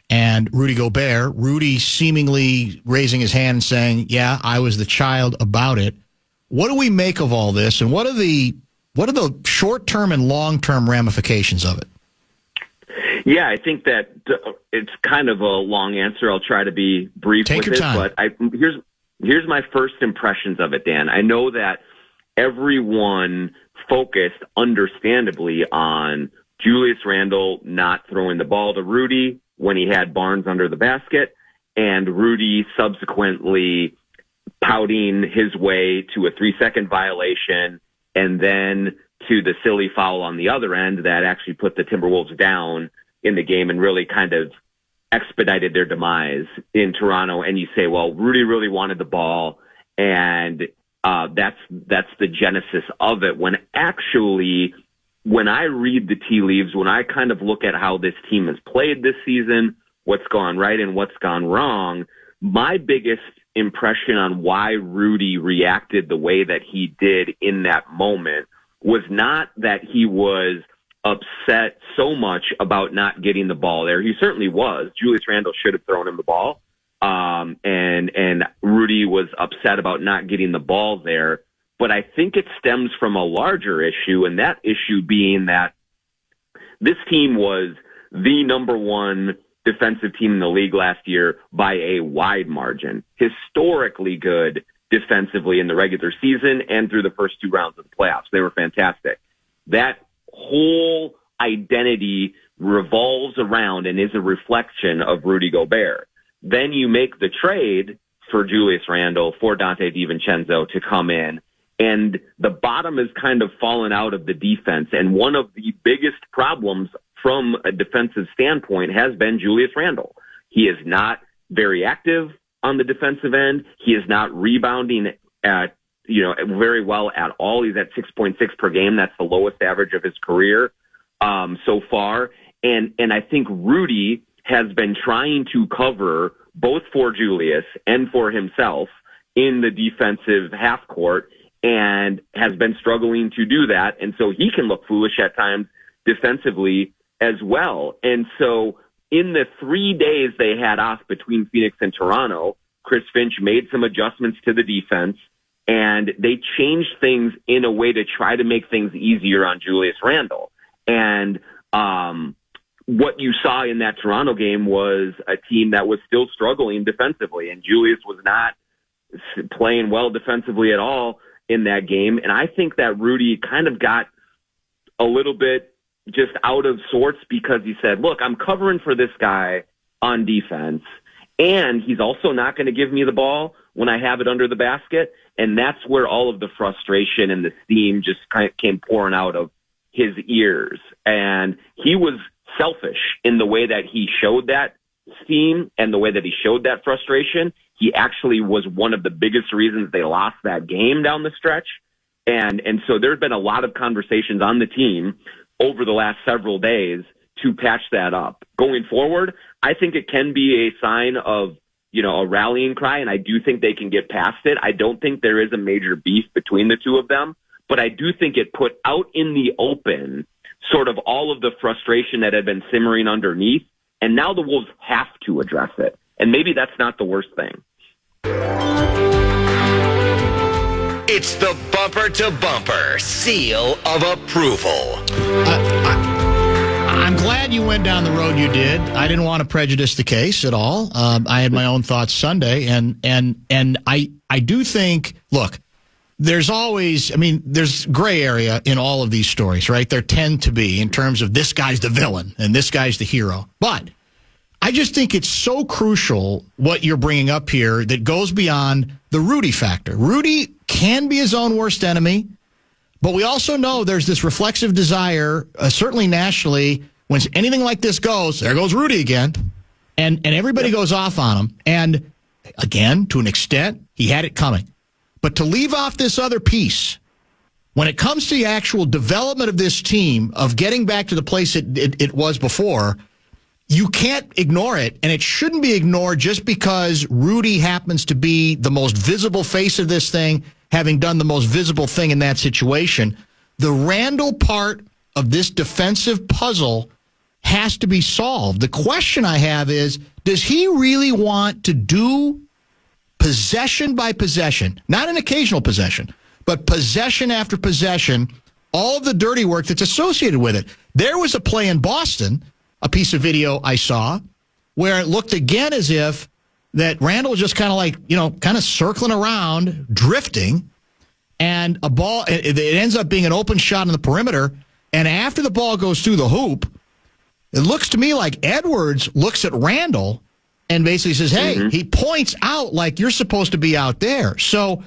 and Rudy Gobert. Rudy seemingly raising his hand and saying, yeah, I was the child about it. What do we make of all this, and what are the short-term and long-term ramifications of it? Yeah, I think that it's kind of a long answer. I'll try to be brief Take with your it, time. But here's my first impressions of it, Dan. I know that everyone focused, understandably, on Julius Randle not throwing the ball to Rudy when he had Barnes under the basket, and Rudy subsequently pouting his way to a 3-second violation and then to the silly foul on the other end that actually put the Timberwolves down in the game and really kind of expedited their demise in Toronto. And you say, well, Rudy really wanted the ball, and that's the genesis of it. When actually, when I read the tea leaves, when I kind of look at how this team has played this season, what's gone right and what's gone wrong, my biggest impression on why Rudy reacted the way that he did in that moment was not that he was upset so much about not getting the ball there. He certainly was. Julius Randle should have thrown him the ball. And Rudy was upset about not getting the ball there. But I think it stems from a larger issue, and that issue being that this team was the number one defensive team in the league last year by a wide margin. Historically good defensively in the regular season and through the first 2 rounds of the playoffs. They were fantastic. That whole identity revolves around and is a reflection of Rudy Gobert. Then you make the trade for Julius Randle, for Dante DiVincenzo to come in, and the bottom has kind of fallen out of the defense. And one of the biggest problems from a defensive standpoint has been Julius Randle. He is not very active on the defensive end. He is not rebounding at, very well at all. He's at 6.6 per game. That's the lowest average of his career so far. And I think Rudy has been trying to cover both for Julius and for himself in the defensive half court and has been struggling to do that. And so he can look foolish at times defensively as well. And so in the 3 days they had off between Phoenix and Toronto, Chris Finch made some adjustments to the defense, and they changed things in a way to try to make things easier on Julius Randle. And what you saw in that Toronto game was a team that was still struggling defensively, and Julius was not playing well defensively at all in that game. And I think that Rudy kind of got a little bit just out of sorts because he said, look, I'm covering for this guy on defense, and he's also not going to give me the ball when I have it under the basket. And that's where all of the frustration and the steam just kind of came pouring out of his ears. And he was selfish in the way that he showed that steam and the way that he showed that frustration. He actually was one of the biggest reasons they lost that game down the stretch. And so there's been a lot of conversations on the team over the last several days to patch that up. Going forward, I think it can be a sign of, a rallying cry, and I do think they can get past it. I don't think there is a major beef between the two of them, but I do think it put out in the open sort of all of the frustration that had been simmering underneath, and now the Wolves have to address it. And maybe that's not the worst thing. It's the Bumper to Bumper Seal of Approval. I'm glad you went down the road you did. I didn't want to prejudice the case at all. I had my own thoughts Sunday, and I do think, look, there's always, there's gray area in all of these stories, right? There tend to be in terms of this guy's the villain and this guy's the hero. But I just think it's so crucial what you're bringing up here that goes beyond the Rudy factor. Rudy can be his own worst enemy, but we also know there's this reflexive desire, certainly nationally, when anything like this goes, there goes Rudy again, and everybody goes off on him. And again, to an extent, he had it coming. But to leave off this other piece, when it comes to the actual development of this team, of getting back to the place it was before, you can't ignore it, and it shouldn't be ignored just because Rudy happens to be the most visible face of this thing, having done the most visible thing in that situation. The Randle part of this defensive puzzle has to be solved. The question I have is, does he really want to do possession by possession, not an occasional possession, but possession after possession, all of the dirty work that's associated with it? There was a play in Boston, a piece of video I saw, where it looked again as if that Randle was just kind of circling around, drifting, and a ball, it ends up being an open shot on the perimeter, and after the ball goes through the hoop, it looks to me like Edwards looks at Randle and basically says, hey, he points out like you're supposed to be out there. So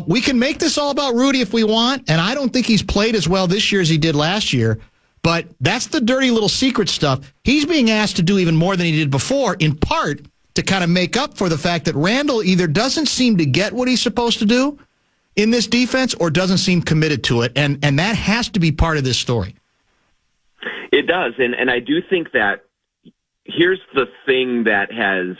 we can make this all about Rudy if we want, and I don't think he's played as well this year as he did last year. But that's the dirty little secret stuff. He's being asked to do even more than he did before, in part to kind of make up for the fact that Randle either doesn't seem to get what he's supposed to do in this defense or doesn't seem committed to it. And that has to be part of this story. It does. And I do think that here's the thing that has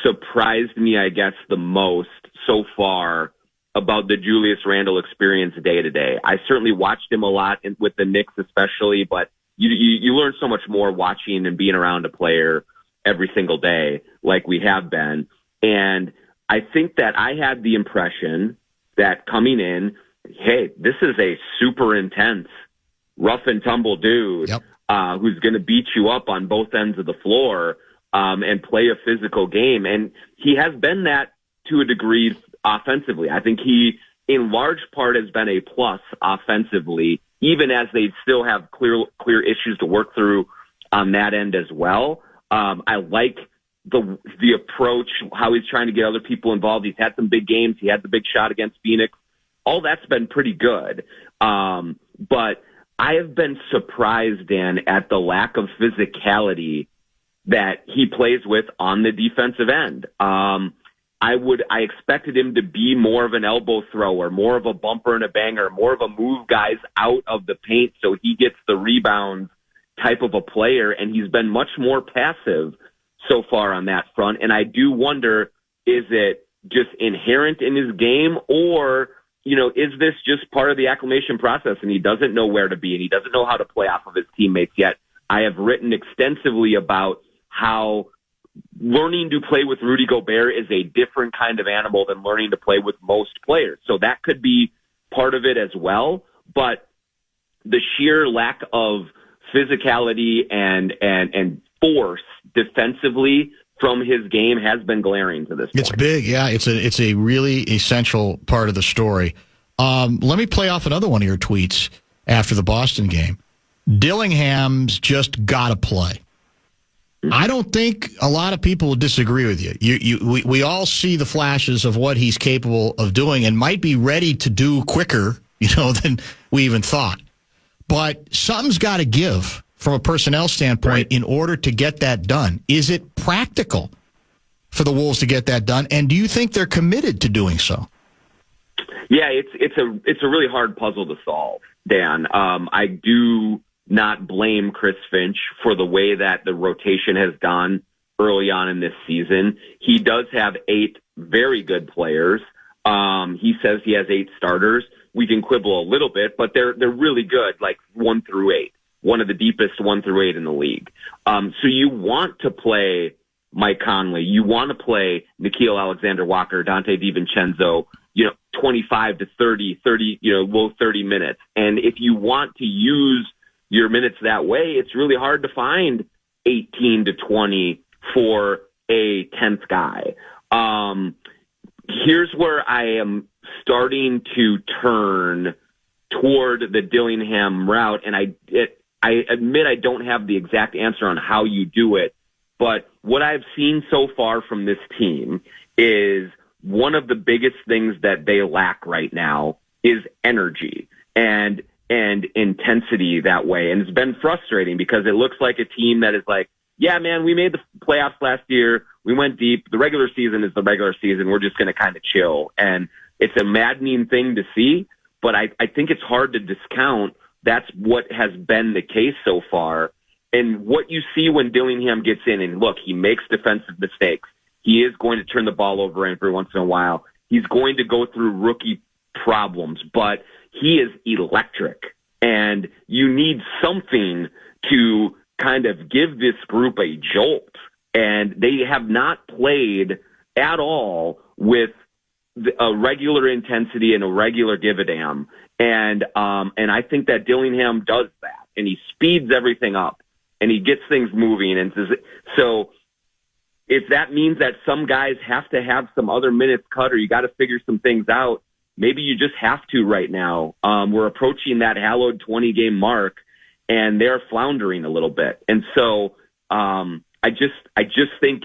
surprised me, I guess, the most so far about the Julius Randle experience day to day. I certainly watched him a lot with the Knicks especially, but you learn so much more watching and being around a player every single day like we have been. And I think that I had the impression that coming in, hey, this is a super intense, rough and tumble dude who's going to beat you up on both ends of the floor and play a physical game. And he has been that to a degree offensively. I think he, in large part, has been a plus offensively, even as they still have clear issues to work through on that end as well. I like the approach, how he's trying to get other people involved. He's had some big games. He had the big shot against Phoenix. All that's been pretty good. But I have been surprised, Dan, at the lack of physicality that he plays with on the defensive end. I expected him to be more of an elbow thrower, more of a bumper and a banger, more of a move guys out of the paint so he gets the rebounds type of a player, and he's been much more passive so far on that front. And I do wonder, is it just inherent in his game, or, is this just part of the acclimation process and he doesn't know where to be and he doesn't know how to play off of his teammates yet? I have written extensively about how learning to play with Rudy Gobert is a different kind of animal than learning to play with most players. So that could be part of it as well. But the sheer lack of physicality and force defensively from his game has been glaring to this point. It's big, yeah. It's a really essential part of the story. Let me play off another one of your tweets after the Boston game. Dillingham's just got to play. I don't think a lot of people will disagree with you. We all see the flashes of what he's capable of doing and might be ready to do quicker, than we even thought. But something's got to give from a personnel standpoint in order to get that done. Is it practical for the Wolves to get that done? And do you think they're committed to doing so? Yeah, it's a really hard puzzle to solve, Dan. I do not blame Chris Finch for the way that the rotation has gone early on in this season. He does have 8 very good players. He says he has 8 starters. We can quibble a little bit, but they're really good, like 1 through 8, one of the deepest 1 through 8 in the league. So you want to play Mike Conley, you want to play Nickeil Alexander-Walker, Dante DiVincenzo, 25 to 30, low 30 minutes. And if you want to use your minutes that way, it's really hard to find 18 to 20 for a 10th guy. Here's where I am starting to turn toward the Dillingham route, and I admit I don't have the exact answer on how you do it, but what I've seen so far from this team is one of the biggest things that they lack right now is energy and intensity that way. And it's been frustrating because it looks like a team that is like, yeah, man, we made the playoffs last year. We went deep. The regular season is the regular season. We're just going to kind of chill. And it's a maddening thing to see, but I think it's hard to discount. That's what has been the case so far. And what you see when Dillingham gets in, and look, he makes defensive mistakes. He is going to turn the ball over every once in a while. He's going to go through rookie problems, but he is electric. And you need something to kind of give this group a jolt. And they have not played at all with a regular intensity and a regular give a damn. And I think that Dillingham does that, and he speeds everything up, and he gets things moving. And so if that means that some guys have to have some other minutes cut, or you got to figure some things out, maybe you just have to right now. We're approaching that hallowed 20-game mark, and they're floundering a little bit. And so I just think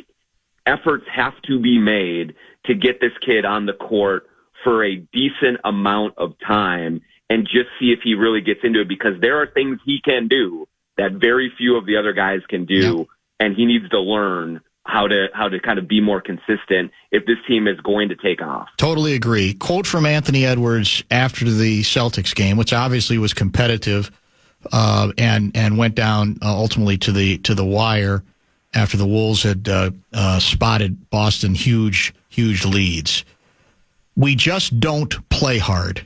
efforts have to be made to get this kid on the court for a decent amount of time and just see if he really gets into it, because there are things he can do that very few of the other guys can do, and he needs to learn how to kind of be more consistent if this team is going to take off. Totally agree. Quote from Anthony Edwards after the Celtics game, which obviously was competitive and went down ultimately to the wire after the Wolves had spotted Boston huge leads. We just don't play hard.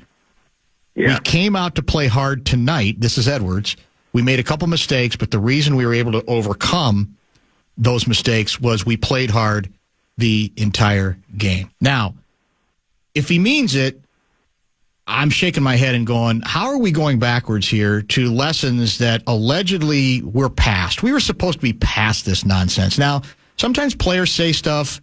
Yeah. We came out to play hard tonight. This is Edwards. We made a couple mistakes, but the reason we were able to overcome those mistakes was we played hard the entire game. Now, if he means it, I'm shaking my head and going, how are we going backwards here to lessons that allegedly we're past? We were supposed to be past this nonsense. Now, sometimes players say stuff,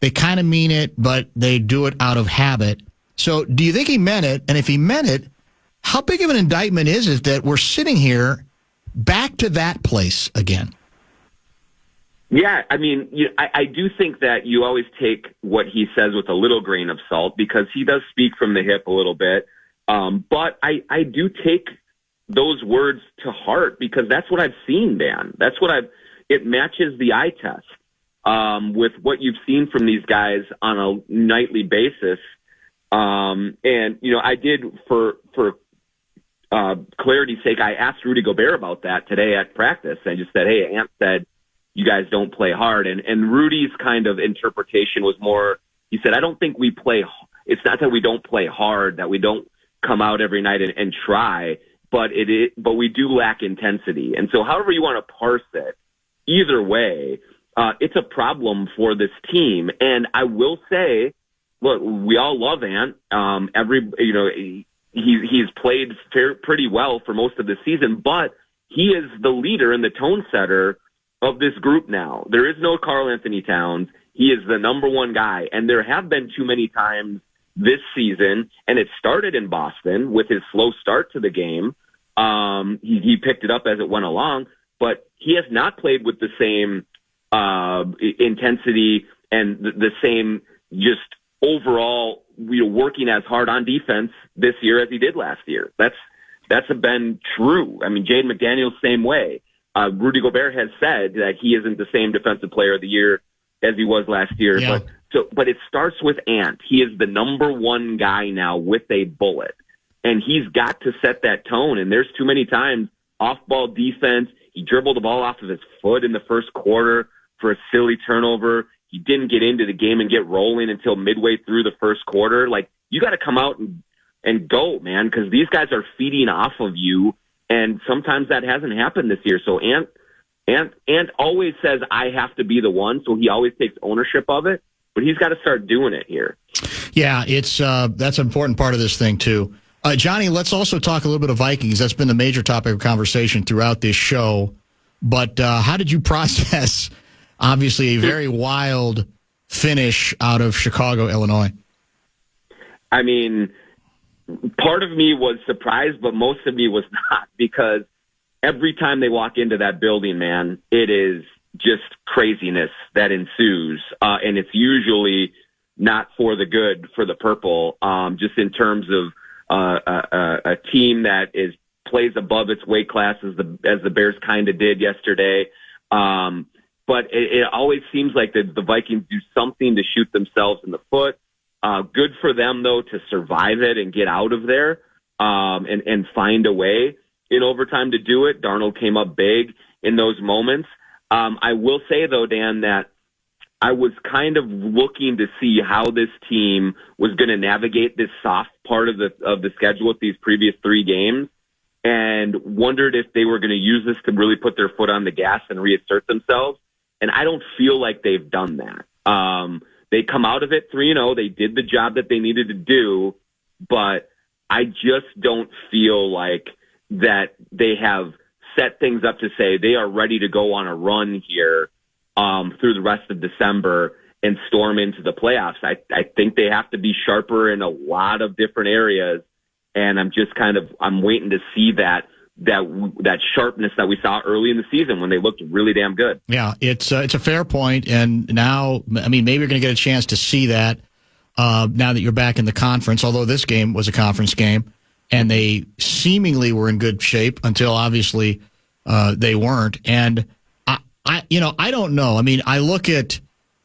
they kind of mean it, but they do it out of habit. So do you think he meant it? And if he meant it, how big of an indictment is it that we're sitting here back to that place again? Yeah, I mean, I do think that you always take what he says with a little grain of salt, because he does speak from the hip a little bit. But I do take those words to heart, because that's what I've seen, Dan. It matches the eye test. with what you've seen from these guys on a nightly basis. And, I did for clarity's sake, I asked Rudy Gobert about that today at practice. I just said, hey, Ant said you guys don't play hard. And Rudy's kind of interpretation was more, he said, I don't think we play. It's not that we don't play hard, that we don't come out every night and try, but we do lack intensity. And so however you want to parse it, either way, it's a problem for this team. And I will say, look, we all love Ant. He's played pretty well for most of the season, but he is the leader and the tone setter of this group now. There is no Karl Anthony Towns. He is the number one guy. And there have been too many times this season, and it started in Boston with his slow start to the game. He picked it up as it went along, but he has not played with the same intensity and the same just overall working as hard on defense this year as he did last year. That's been true. I mean, Jaden McDaniels, same way. Rudy Gobert has said that he isn't the same defensive player of the year as he was last year. Yeah. But it starts with Ant. He is the number one guy now with a bullet, and he's got to set that tone. And there's too many times off-ball defense. He dribbled the ball off of his foot in the first quarter for a silly turnover. He didn't get into the game and get rolling until midway through the first quarter. Like, you got to come out and go, man, because these guys are feeding off of you, and sometimes that hasn't happened this year. So Ant always says, I have to be the one, so he always takes ownership of it, but he's got to start doing it here. Yeah, it's that's an important part of this thing, too. Johnny, let's also talk a little bit of Vikings. That's been the major topic of conversation throughout this show. But how did you process, obviously, a very wild finish out of Chicago, Illinois? I mean, part of me was surprised, but most of me was not, because every time they walk into that building, man, it is just craziness that ensues. And it's usually not for the good for the purple, just in terms of a team that plays above its weight class as the Bears kind of did yesterday. But it always seems like the Vikings do something to shoot themselves in the foot. Good for them, though, to survive it and get out of there and find a way in overtime to do it. Darnold came up big in those moments. I will say, though, Dan, that I was kind of looking to see how this team was going to navigate this soft part of the schedule with these previous 3 games, and wondered if they were going to use this to really put their foot on the gas and reassert themselves. And I don't feel like they've done that. They come out of it 3-0. They did the job that they needed to do, but I just don't feel like that they have set things up to say they are ready to go on a run here through the rest of December and storm into the playoffs. I think they have to be sharper in a lot of different areas, and I'm waiting to see that sharpness that we saw early in the season when they looked really damn good. Yeah, it's a fair point, and now, I mean, maybe you're going to get a chance to see that now that you're back in the conference, although this game was a conference game, and they seemingly were in good shape until obviously they weren't. And I don't know. I mean, I look at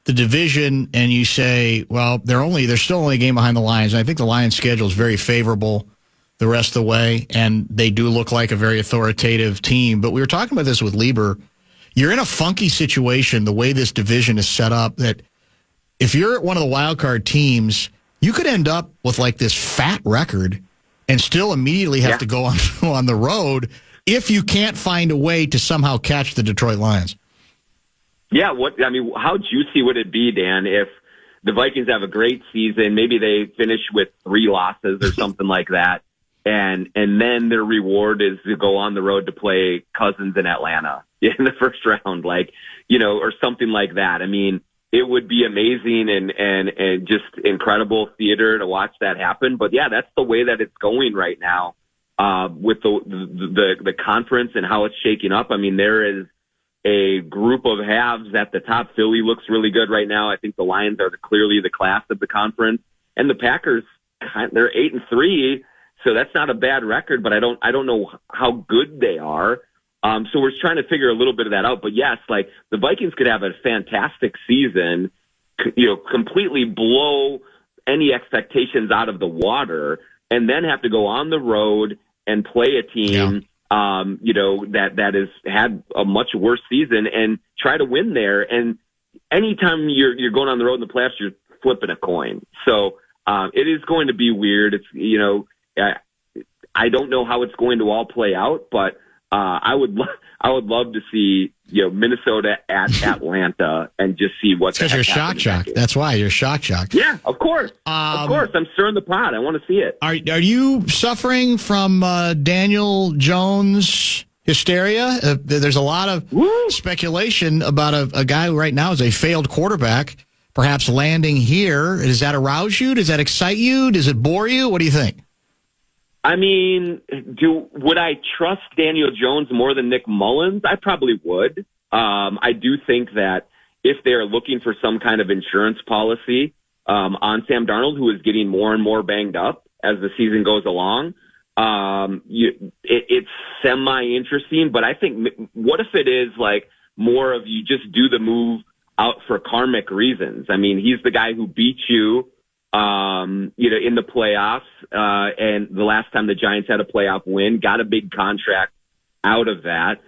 the division and you say, well, they're still only a game behind the Lions. And I think the Lions' schedule is very favorable the rest of the way, and they do look like a very authoritative team. But we were talking about this with Leber. You're in a funky situation the way this division is set up, that if you're one of the wild card teams, you could end up with like this fat record and still immediately have to go on the road if you can't find a way to somehow catch the Detroit Lions. Yeah, how juicy would it be, Dan, if the Vikings have a great season, maybe they finish with 3 losses or something like that, and then their reward is to go on the road to play Cousins in Atlanta in the first round, or something like that. I mean, it would be amazing and just incredible theater to watch that happen. But yeah, that's the way that it's going right now with the conference and how it's shaking up. I mean, there is a group of halves at the top. Philly looks really good right now. I think the Lions are clearly the class of the conference, and the Packers, they're 8-3, so that's not a bad record. But I don't know how good they are. So we're trying to figure a little bit of that out. But yes, like the Vikings could have a fantastic season, completely blow any expectations out of the water, and then have to go on the road and play a team, that has had a much worse season and try to win there. And anytime you're going on the road in the playoffs, you're flipping a coin. So it is going to be weird. It's I don't know how it's going to all play out, but I would love to see Minnesota at Atlanta and just see what's because you're shock jock. That's why you're shock jock. Yeah, of course. Of course. I'm stirring the pot. I want to see it. Are you suffering from Daniel Jones hysteria? There's a lot of speculation about a guy who right now is a failed quarterback, perhaps landing here. Does that arouse you? Does that excite you? Does it bore you? What do you think? I mean, would I trust Daniel Jones more than Nick Mullins? I probably would. I do think that if they're looking for some kind of insurance policy on Sam Darnold, who is getting more and more banged up as the season goes along, it's semi-interesting. But I think, what if it is like more of you just do the move out for karmic reasons? I mean, he's the guy who beat you in the playoffs, and the last time the Giants had a playoff win, got a big contract out of that.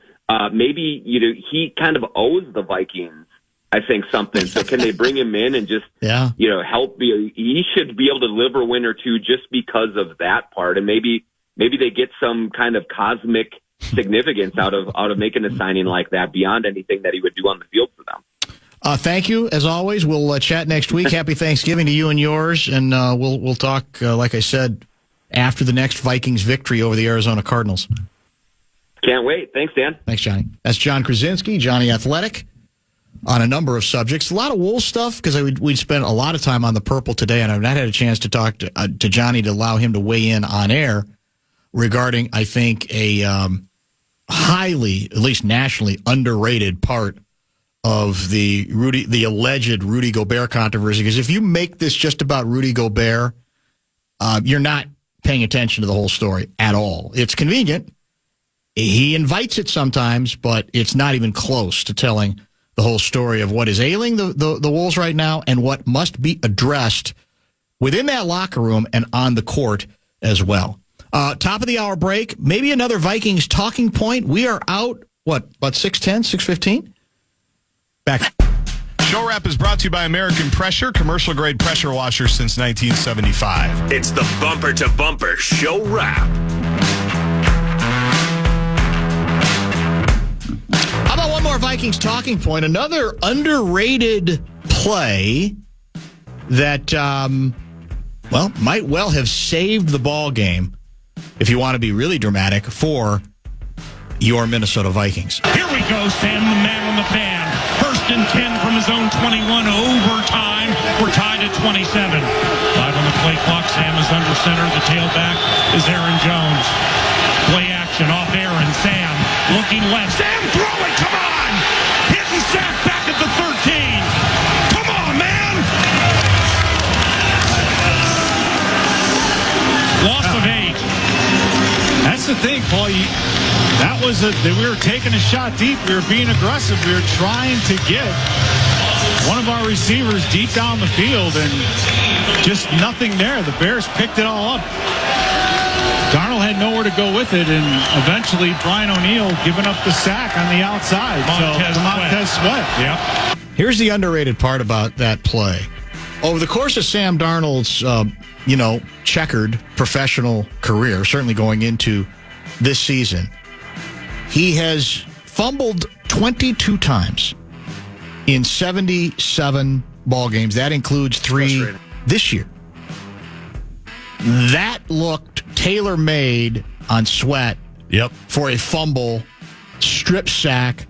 Maybe, he kind of owes the Vikings, I think, something. So can they bring him in and just, help? He should be able to deliver a win or two just because of that part. And maybe they get some kind of cosmic significance out of making a signing like that beyond anything that he would do on the field for them. Thank you, as always. We'll chat next week. Happy Thanksgiving to you and yours, and we'll talk, like I said, after the next Vikings victory over the Arizona Cardinals. Can't wait. Thanks, Dan. Thanks, Johnny. That's John Krasinski, Jonny Athletic, on a number of subjects. A lot of Wolves stuff, because we'd spent a lot of time on the Purple today, and I've not had a chance to talk to Johnny to allow him to weigh in on air regarding, I think, a highly, at least nationally, underrated part of the alleged Rudy Gobert controversy. Because if you make this just about Rudy Gobert, you're not paying attention to the whole story at all. It's convenient. He invites it sometimes, but it's not even close to telling the whole story of what is ailing the Wolves right now and what must be addressed within that locker room and on the court as well. Top of the hour break, maybe another Vikings talking point. We are out, about 6:10, 6:15? Back. Show Wrap is brought to you by American Pressure, commercial-grade pressure washer since 1975. It's the Bumper to Bumper Show Wrap. How about one more Vikings talking point? Another underrated play that, might well have saved the ball game, if you want to be really dramatic, for your Minnesota Vikings. Here we go, Sam, the man on the fan. 1st and 10 from his own 21, overtime. We're tied at 27. 5 on the play clock. Sam is under center. The tailback is Aaron Jones. Play action off Aaron. Sam looking left. Sam throwing. Come on! Hit and sack back at the 13. Come on, man! Loss of 8. That's the thing, Paul. We were taking a shot deep. We were being aggressive. We were trying to get one of our receivers deep down the field, and just nothing there. The Bears picked it all up. Darnold had nowhere to go with it, and eventually Brian O'Neill giving up the sack on the outside. Montez Sweat. Yep. Here's the underrated part about that play. Over the course of Sam Darnold's, checkered professional career, certainly going into this season, he has fumbled 22 times in 77 ball games. That includes 3 this year. That looked tailor-made on Sweat for a fumble, strip sack,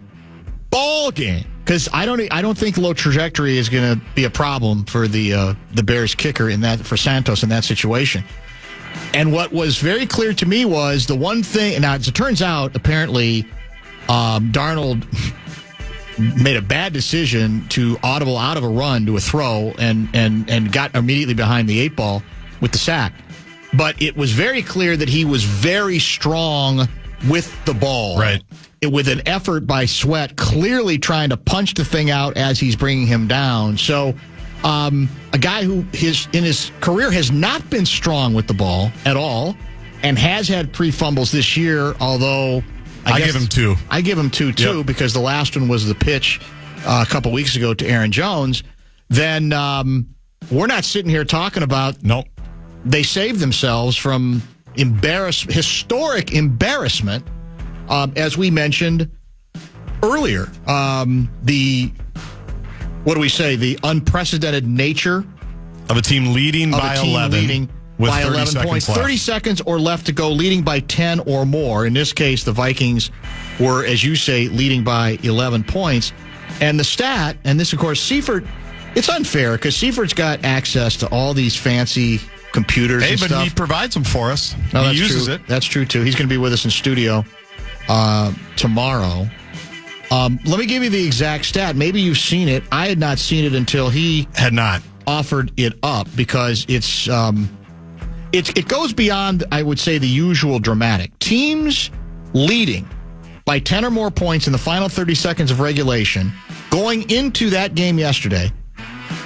ball game. Because I don't think low trajectory is going to be a problem for the Bears kicker for Santos in that situation. And what was very clear to me was the one thing. Now, as it turns out, apparently, Darnold made a bad decision to audible out of a run to a throw and got immediately behind the 8 ball with the sack. But it was very clear that he was very strong with the ball. Right. With an effort by Sweat, clearly trying to punch the thing out as he's bringing him down. So a guy who in his career has not been strong with the ball at all and has had pre-fumbles this year, although I give him 2. I give him 2, too, because the last one was the pitch a couple weeks ago to Aaron Jones. Then we're not sitting here talking about they saved themselves from historic embarrassment, as we mentioned earlier. The unprecedented nature of a team leading by 11 with 30 points. Left. 30 seconds or left to go, leading by 10 or more. In this case, the Vikings were, as you say, leading by 11 points. And the stat, and this, of course, Seifert, it's unfair because Seifert's got access to all these fancy computers and stuff. But he provides them for us. No, he uses it. That's true, too. He's going to be with us in studio tomorrow. Let me give you the exact stat. Maybe you've seen it. I had not seen it until he had not offered it up because it's it goes beyond, I would say, the usual dramatic. Teams leading by 10 or more points in the final 30 seconds of regulation going into that game yesterday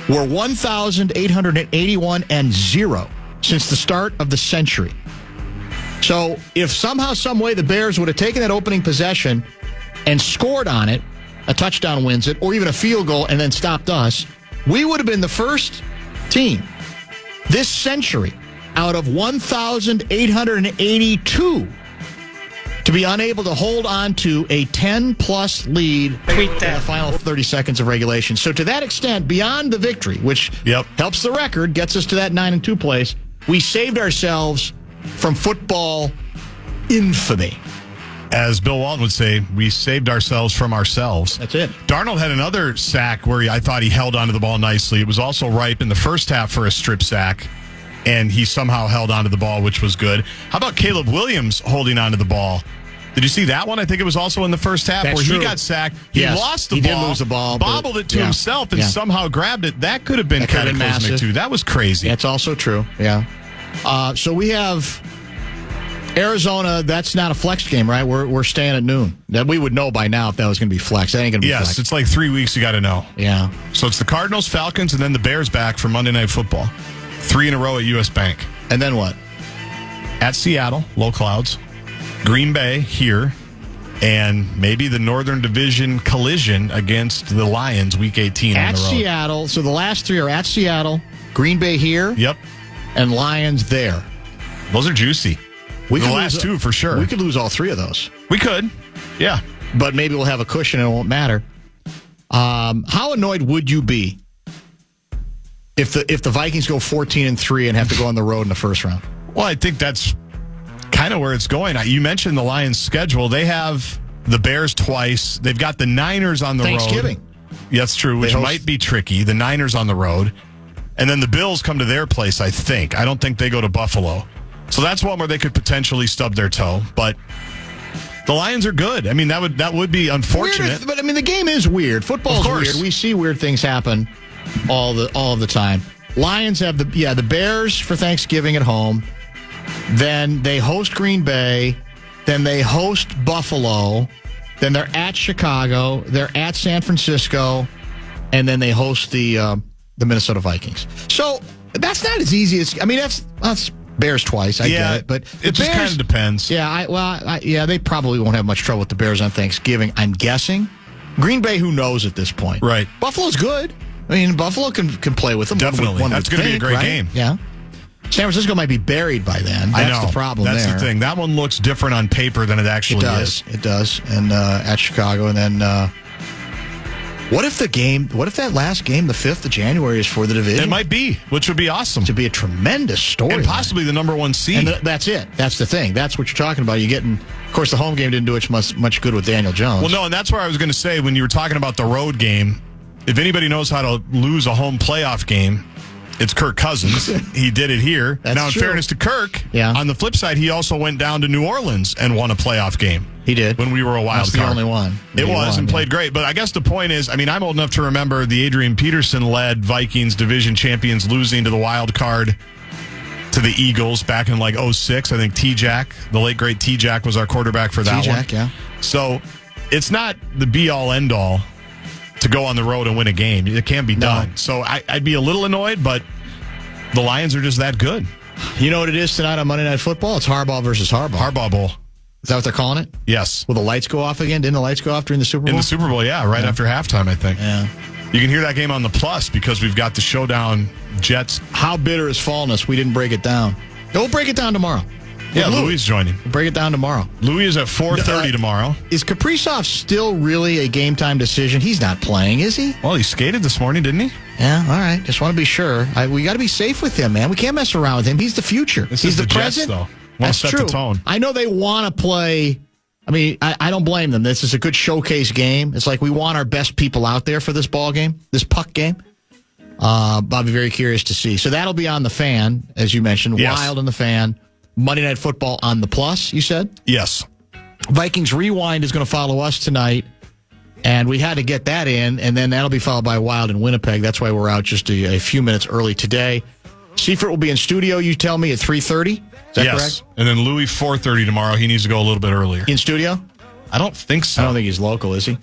were 1,881-0 since the start of the century. So if somehow, some way the Bears would have taken that opening possession and scored on it, a touchdown wins it, or even a field goal and then stopped us, we would have been the first team this century out of 1,882 to be unable to hold on to a 10-plus lead in the final 30 seconds of regulation. So to that extent, beyond the victory, which helps the record, gets us to that 9-2 place, we saved ourselves from football infamy. As Bill Walton would say, we saved ourselves from ourselves. That's it. Darnold had another sack where I thought he held onto the ball nicely. It was also ripe in the first half for a strip sack, and he somehow held onto the ball, which was good. How about Caleb Williams holding onto the ball? Did you see that one? I think it was also in the first half where he got sacked. He lost the ball. He did lose the ball. Bobbled it to himself and somehow grabbed it. That could have been cataclysmic, too. That was crazy. That's also true, yeah. So we have Arizona. That's not a flex game, right? We're staying at noon. That we would know by now if that was going to be flex. That ain't going to be flex. Yes, it's like 3 weeks you got to know. Yeah. So it's the Cardinals, Falcons, and then the Bears back for Monday Night Football. 3 in a row at U.S. Bank. And then what? At Seattle, low clouds. Green Bay here. And maybe the Northern Division collision against the Lions Week 18 on the road. At Seattle. So the last 3 are at Seattle, Green Bay here. Yep. And Lions there. Those are juicy. The last 2 for sure. We could lose all 3 of those. We could. Yeah. But maybe we'll have a cushion and it won't matter. How annoyed would you be if the Vikings go 14-3 and have to go on the road in the first round? Well, I think that's kind of where it's going. You mentioned the Lions' schedule. They have the Bears twice. They've got the Niners on the Thanksgiving. road. Yeah, that's true, which might be tricky. The Niners on the road. And then the Bills come to their place, I think. I don't think they go to Buffalo. So that's one where they could potentially stub their toe. But the Lions are good. I mean, that would be unfortunate. But I mean, the game is weird. Football's weird. We see weird things happen all of the time. Lions have the Bears for Thanksgiving at home. Then they host Green Bay. Then they host Buffalo. Then they're at Chicago. They're at San Francisco. And then they host the Minnesota Vikings. So that's not as easy as, I mean, that's Bears twice. I get it. But it just kind of depends. Yeah, they probably won't have much trouble with the Bears on Thanksgiving, I'm guessing. Green Bay, who knows at this point? Right. Buffalo's good. I mean, Buffalo can play with them. Definitely. That's going to be a great game. Yeah. San Francisco might be buried by then. That's the problem there. That's the thing. That one looks different on paper than it actually is. It does. And at Chicago. And then what if that last game, the 5th of January, is for the division? It might be, which would be awesome. To be a tremendous story. And possibly the number 1 seed. And that's it. That's the thing. That's what you're talking about. You're getting, of course, the home game didn't do much good with Daniel Jones. Well, no, and that's where I was going to say when you were talking about the road game, if anybody knows how to lose a home playoff game, it's Kirk Cousins. He did it here. That's now, in true. fairness to Kirk, on the flip side, he also went down to New Orleans and won a playoff game. He did. When we were a wild That's card. the only one. It was and played great. But I guess the point is, I mean, I'm old enough to remember the Adrian Peterson-led Vikings division champions losing to the wild card to the Eagles back in like 06. I think T-Jack, the late great T-Jack, was our quarterback for that one. T-Jack, yeah. So it's not the be-all, end-all to go on the road and win a game. It can be done. So I'd be a little annoyed, but the Lions are just that good. You know what it is tonight on Monday Night Football? It's Harbaugh versus Harbaugh. Harbaugh Bowl. Is that what they're calling it? Yes. Will the lights go off again? Didn't the lights go off during the Super Bowl? In the Super Bowl, yeah, right after halftime, I think. Yeah. You can hear that game on the Plus because we've got the showdown Jets. How bitter is Fallness? We didn't break it down. We'll break it down tomorrow. Yeah, Louis is joining. We'll break it down tomorrow. Louis is at 4:30 tomorrow. Is Kaprizov still really a game-time decision? He's not playing, is he? Well, he skated this morning, didn't he? Yeah, all right. Just want to be sure. We got to be safe with him, man. We can't mess around with him. He's the future. He's the Jets, present. though. That's set true. the tone. I know they want to play. I mean, I don't blame them. This is a good showcase game. It's like we want our best people out there for this ball game, this puck game. I'll be very curious to see. So that'll be on the Fan, as you mentioned. Yes. Wild on the Fan. Monday Night Football on the Plus, you said? Yes. Vikings Rewind is going to follow us tonight, and we had to get that in, and then that'll be followed by Wild in Winnipeg. That's why we're out just a few minutes early today. Seifert will be in studio, you tell me, at 3:30. Is that correct? And then Louis, 4:30 tomorrow. He needs to go a little bit earlier. In studio? I don't think so. I don't think he's local, is he?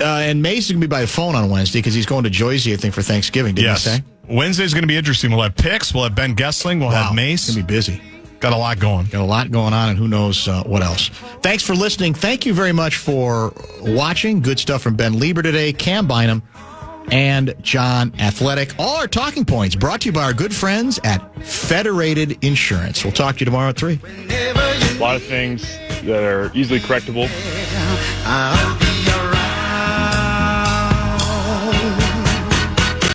And Mace is going to be by phone on Wednesday because he's going to Jersey, I think, for Thanksgiving. Didn't he say? Wednesday's going to be interesting. We'll have picks. We'll have Ben Gessling. We'll have Mace. It's going to be busy. Got a lot going. Got a lot going on, and who knows what else. Thanks for listening. Thank you very much for watching. Good stuff from Ben Leber today, Cam Bynum, and John Athletic. All our talking points brought to you by our good friends at Federated Insurance. We'll talk to you tomorrow at 3. A lot of things that are easily correctable.